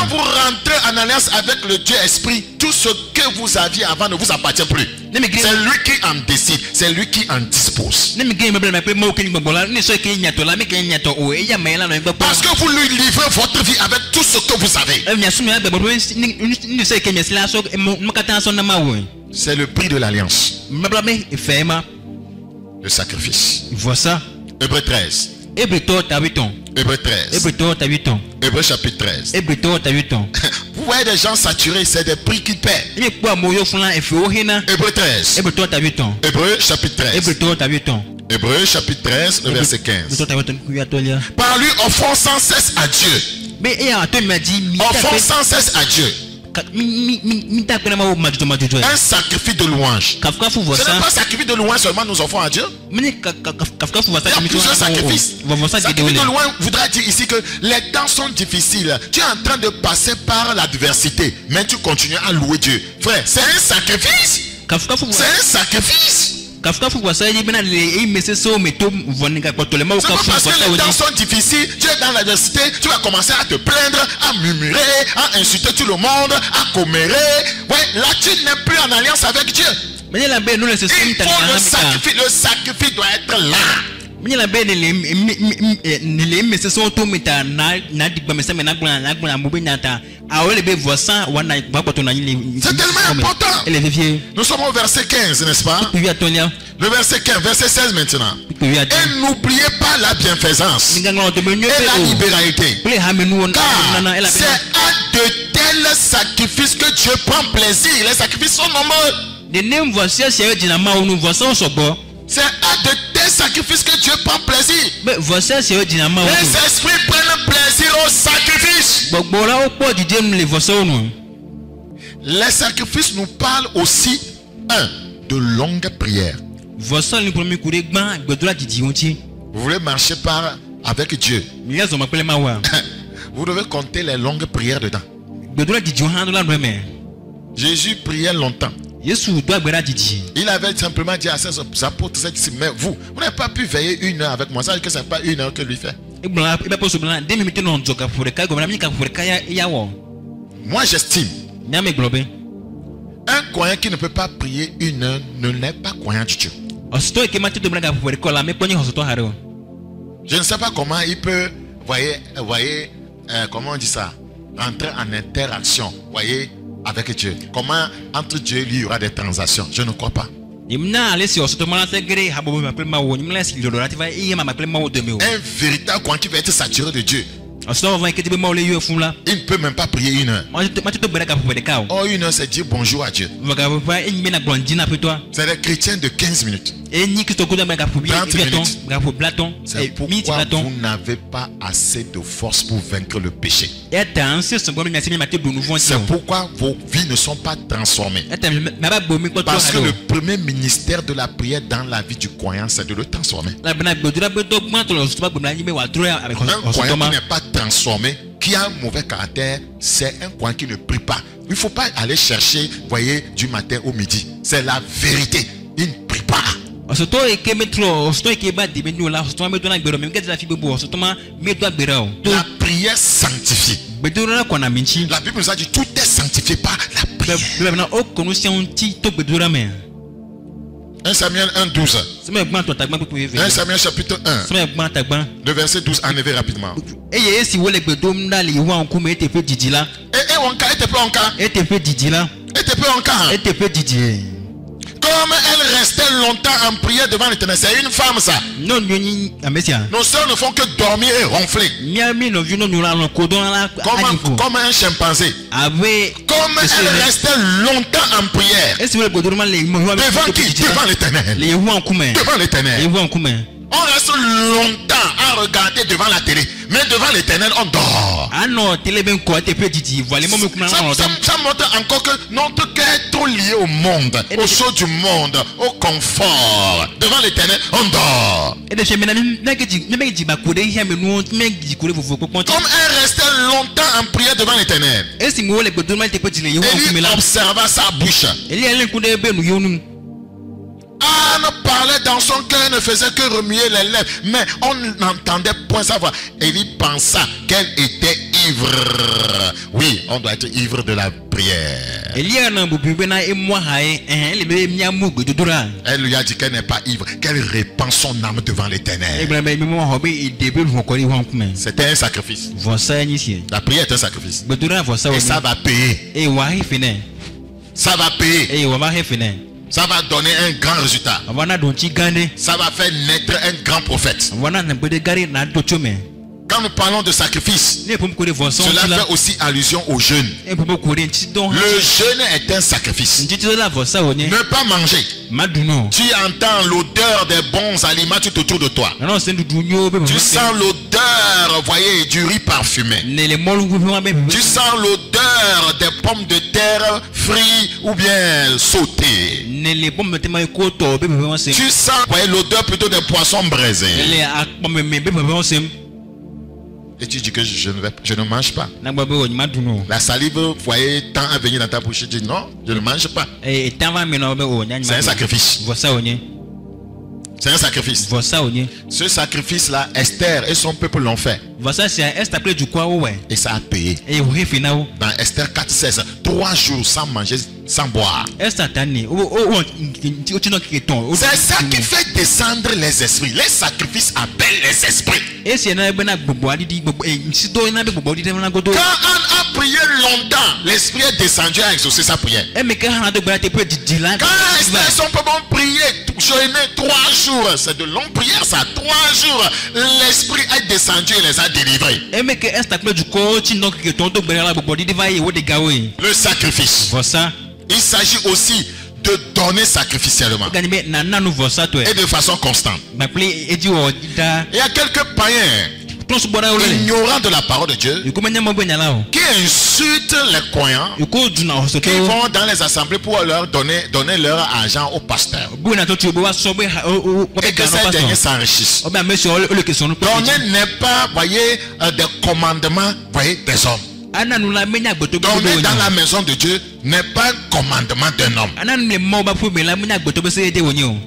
vous rentrez en alliance avec le Dieu Esprit, tout ce que vous aviez avant ne vous appartient plus. C'est lui qui en décide, c'est lui qui en dispose. Parce que vous lui livrez votre vie avec tout ce que vous avez. C'est le prix de l'alliance. Le sacrifice. Hébreux 13. Hébreux 13. Hébreux chapitre 13. Vous voyez des gens saturés, c'est des prix qu'ils paient. Hébreux 13. Hébreux chapitre 13. Hébreux chapitre 13, le verset 15. Par lui, offrons sans cesse à Dieu. Offrons sans cesse à Dieu un sacrifice de louange. Ce n'est pas un sacrifice de louange seulement nous offrons à Dieu. Il y a plusieurs sacrifices. Sacrifice de louange voudra dire ici que les temps sont difficiles. Tu es en train de passer par l'adversité, mais tu continues à louer Dieu. Frère, c'est un sacrifice. C'est un sacrifice. C'est pas parce que les temps sont difficiles, tu es dans l'adversité, tu vas commencer à te plaindre, à murmurer, à insulter tout le monde, à commérer. Ouais, là tu n'es plus en alliance avec Dieu. Il faut le sacrifice doit être là. C'est tellement important. Nous sommes au verset 15, n'est-ce pas? Le verset 15, verset 16 maintenant. Et n'oubliez pas la bienfaisance et la libéralité, car c'est à de tels sacrifices que Dieu prend plaisir. Les sacrifices sont nombreux. C'est à de tels sacrifices que Dieu prend plaisir. Les esprits prennent plaisir au sacrifice. Les sacrifices nous parlent aussi, de longues prières. Vous voulez marcher avec Dieu. Vous devez compter les longues prières dedans. Jésus priait longtemps. Il avait simplement dit à ses apôtres, mais vous n'avez pas pu veiller 1 heure avec moi. Ça veut dire que ce n'est pas 1 heure que lui fait. Moi j'estime, un croyant qui ne peut pas prier 1 heure ne l'est pas croyant du Dieu. Je ne sais pas comment il peut, voyez, comment on dit ça, entrer en interaction, voyez, avec Dieu. Comment entre Dieu et lui il y aura des transactions? Je ne crois pas. Un véritable croyant qui va être saturé de Dieu, il ne peut même pas prier 1 heure. Oh, 1 heure, c'est dire bonjour à Dieu. C'est des chrétiens de 15 minutes. 30 minutes. C'est pourquoi vous n'avez pas assez de force pour vaincre le péché. C'est pourquoi vos vies ne sont pas transformées. Parce que le premier ministère de la prière dans la vie du croyant, c'est de le transformer. Un croyant qui n'est pas transformé, qui a un mauvais caractère, c'est un croyant qui ne prie pas. Il ne faut pas aller chercher, voyez, du matin au midi. C'est la vérité. Il ne prie pas. La prière sanctifie. La Bible nous a dit tout est sanctifié par la prière. 1 Samuel 1:12. 1 Samuel chapitre 1. Le verset 12, enlevez rapidement. Que comme elle restait longtemps en prière devant l'Éternel. C'est une femme ça. Nos sœurs ne font que dormir et ronfler. Comme un chimpanzé. Comme elle restait longtemps en prière. Devant qui? Devant l'Éternel. Devant l'Éternel. On reste longtemps à regarder devant la télé, mais devant l'Éternel, on dort. Ça montre encore que notre cœur est trop lié au monde, aux choses du monde, au confort. Devant l'Éternel, on dort. Comme elle restait longtemps en prière devant l'Éternel, Élie observa sa bouche. Anne parlait dans son cœur, ne faisait que remuer les lèvres, mais on n'entendait point sa voix. Élie pensa qu'elle était ivre. Oui, on doit être ivre de la prière. Elle lui a dit qu'elle n'est pas ivre, qu'elle répand son âme devant l'Éternel. C'était un sacrifice. La prière est un sacrifice. Et ça va payer. Ça va payer. Ça va donner un grand résultat. Ça va faire naître un grand prophète. Quand nous parlons de sacrifice, cela fait aussi allusion au jeûne. Le jeûne est un sacrifice. Ne pas manger. Tu entends l'odeur des bons aliments tout autour de toi. Tu sens l'odeur, voyez, du riz parfumé. Tu sens l'odeur des pommes de terre frites ou bien sautées. Tu sens, voyez, l'odeur plutôt des poissons braisés. Et tu dis que je ne mange pas. La salive, vous voyez, tend à venir dans ta bouche. Tu dis non, je ne mange pas. C'est un sacrifice. C'est un sacrifice. Ce sacrifice-là, Esther et son peuple l'ont fait. Et ça a payé. Dans Esther 4:16, 3 jours sans manger, sans boire. C'est ça qui fait descendre les esprits. Les sacrifices appellent les esprits. Quand Anne a prié longtemps, l'esprit est descendu à exaucer sa prière. Quand Esther et son peuple ont prié, jeûné 3 jours, c'est de longues prières ça, 3 jours, l'esprit est descendu et les a délivrés. Le sacrifice. Il s'agit aussi de donner sacrificiellement et de façon constante. Il y a quelques païens ignorants de la parole de Dieu qui insultent les croyants, qui vont dans les assemblées pour leur donner leur argent aux pasteurs et que ces derniers s'enrichissent. Donner n'est pas, voyez, des commandements, voyez, des hommes. Donner dans la maison de Dieu n'est pas un commandement d'un homme.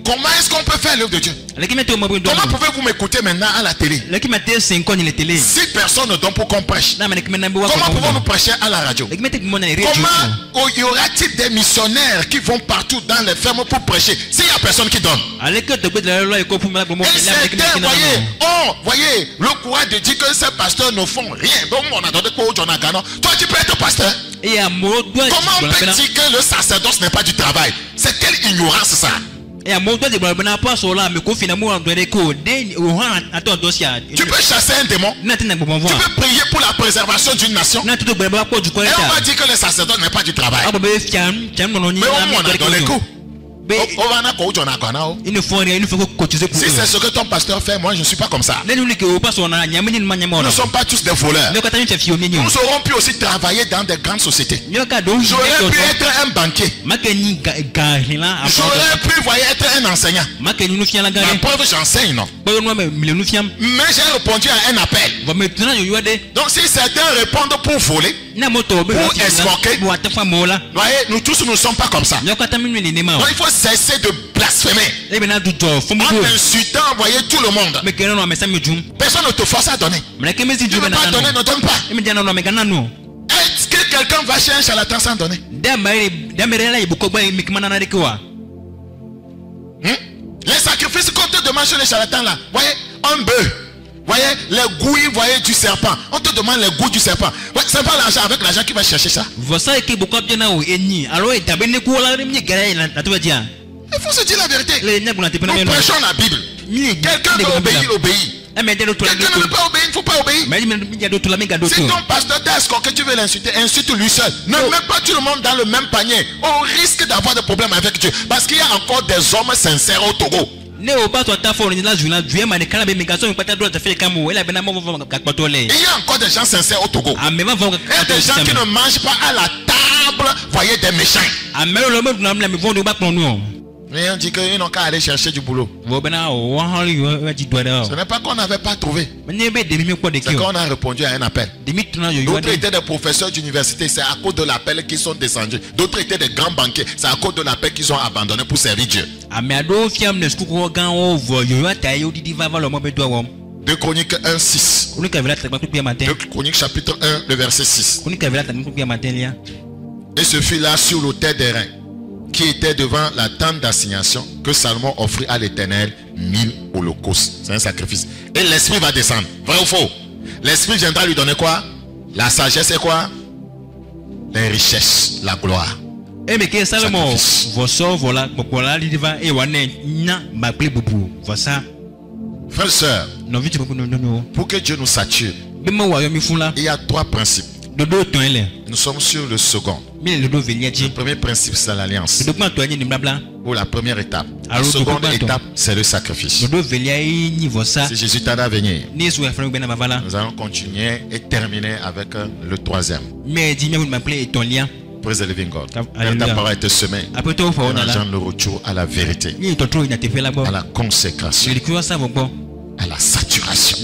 Comment est-ce qu'on peut faire l'œuvre de Dieu? Comment pouvez-vous m'écouter maintenant à la télé? Si personne ne donne pour qu'on prêche, comment pouvons-nous prêcher à la radio? Comment y aura-t-il des missionnaires qui vont partout dans les fermes pour prêcher s'il n'y a personne qui donne? Et certains, voyez, le courage de dire que ces pasteurs ne font rien. Donc on a donné quoi au Jonagano? Toi tu peux être pasteur. Comment on peut dire que le sacerdoce n'est pas du travail? C'est quelle ignorance ça? Tu peux chasser un démon. Tu peux prier pour la préservation d'une nation. Et on va dire que le sacerdoce n'est pas du travail. Mais on a donné coup. Si c'est ce que ton pasteur fait, moi je ne suis pas comme ça. Nous ne sommes pas tous des voleurs. Nous aurons pu aussi travailler dans des grandes sociétés. J'aurais pu être un banquier. J'aurais pu être un enseignant. La preuve, j'enseigne, non. Mais j'ai répondu à un appel. Donc si certains répondent pour voler, pour escroquer, voyez, nous tous nous ne sommes pas comme ça. Donc il faut cesser de blasphémer en insultant, voyez, tout le monde. Personne ne te force à donner. Tu ne veux pas donner, ne donne pas. Est-ce que quelqu'un va chez un charlatan sans donner? Les sacrifices qu'on te demande chez les charlatans là, voyez, un bœuf. Voyez, les gouilles, voyez, du serpent. On te demande les gouilles du serpent. Ouais, c'est pas l'argent, avec l'argent qui va chercher ça. Il Il faut se dire la vérité. Nous prêchons la Bible. Quelqu'un veut obéir, il obéit. Quelqu'un ne veut pas obéir, il ne faut pas obéir. Si ton pasteur t'escorte que tu veux l'insulter, insulte-lui seul. Ne mets pas tout le monde dans le même panier. On risque d'avoir des problèmes avec Dieu. Parce qu'il y a encore des hommes sincères au Togo. Il y a encore des gens sincères au Togo. Il y a des gens qui ne mangent pas à la table, voyez, des méchants. Mais on dit qu'ils n'ont qu'à aller chercher du boulot. Ce n'est pas qu'on n'avait pas trouvé. C'est qu'on a répondu à un appel. D'autres étaient des professeurs d'université. C'est à cause de l'appel qu'ils sont descendus. D'autres étaient des grands banquiers. C'est à cause de l'appel qu'ils ont abandonné pour servir Dieu. 2 Chroniques 1:6. 2 Chroniques chapitre 1, le verset 6. Et ce fut là sur l'autel d'airain qui était devant la tente d'assignation que Salomon offrit à l'Éternel 1000 holocaustes. C'est un sacrifice. Et l'esprit va descendre. Vrai ou faux? L'esprit viendra lui donner quoi? La sagesse et quoi? Les richesses, la gloire. Frères et sœurs, pour que Dieu nous sature, il y a 3 principes. Nous sommes sur le second. Le premier principe, c'est l'alliance. Ou la première étape. La seconde étape, c'est le sacrifice. Si Jésus tarde à venir, nous allons continuer et terminer avec le 3e. Praise the living God. Ta parole est semée. On engendre le retour à la vérité, à la consécration, à la saturation.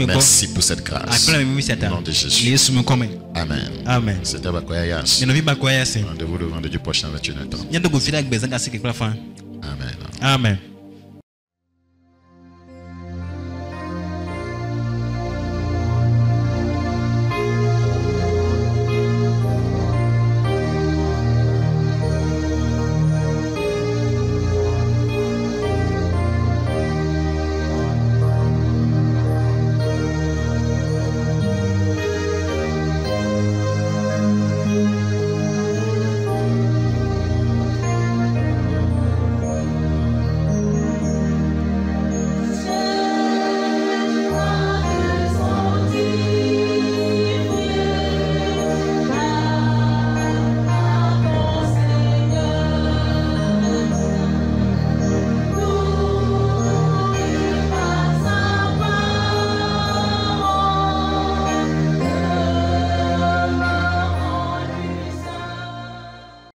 Merci pour cette grâce. Au nom de Jésus. Amen. C'était Bakoya Yas. Rendez-vous le vendredi prochain à 21h30. Amen.
Amen.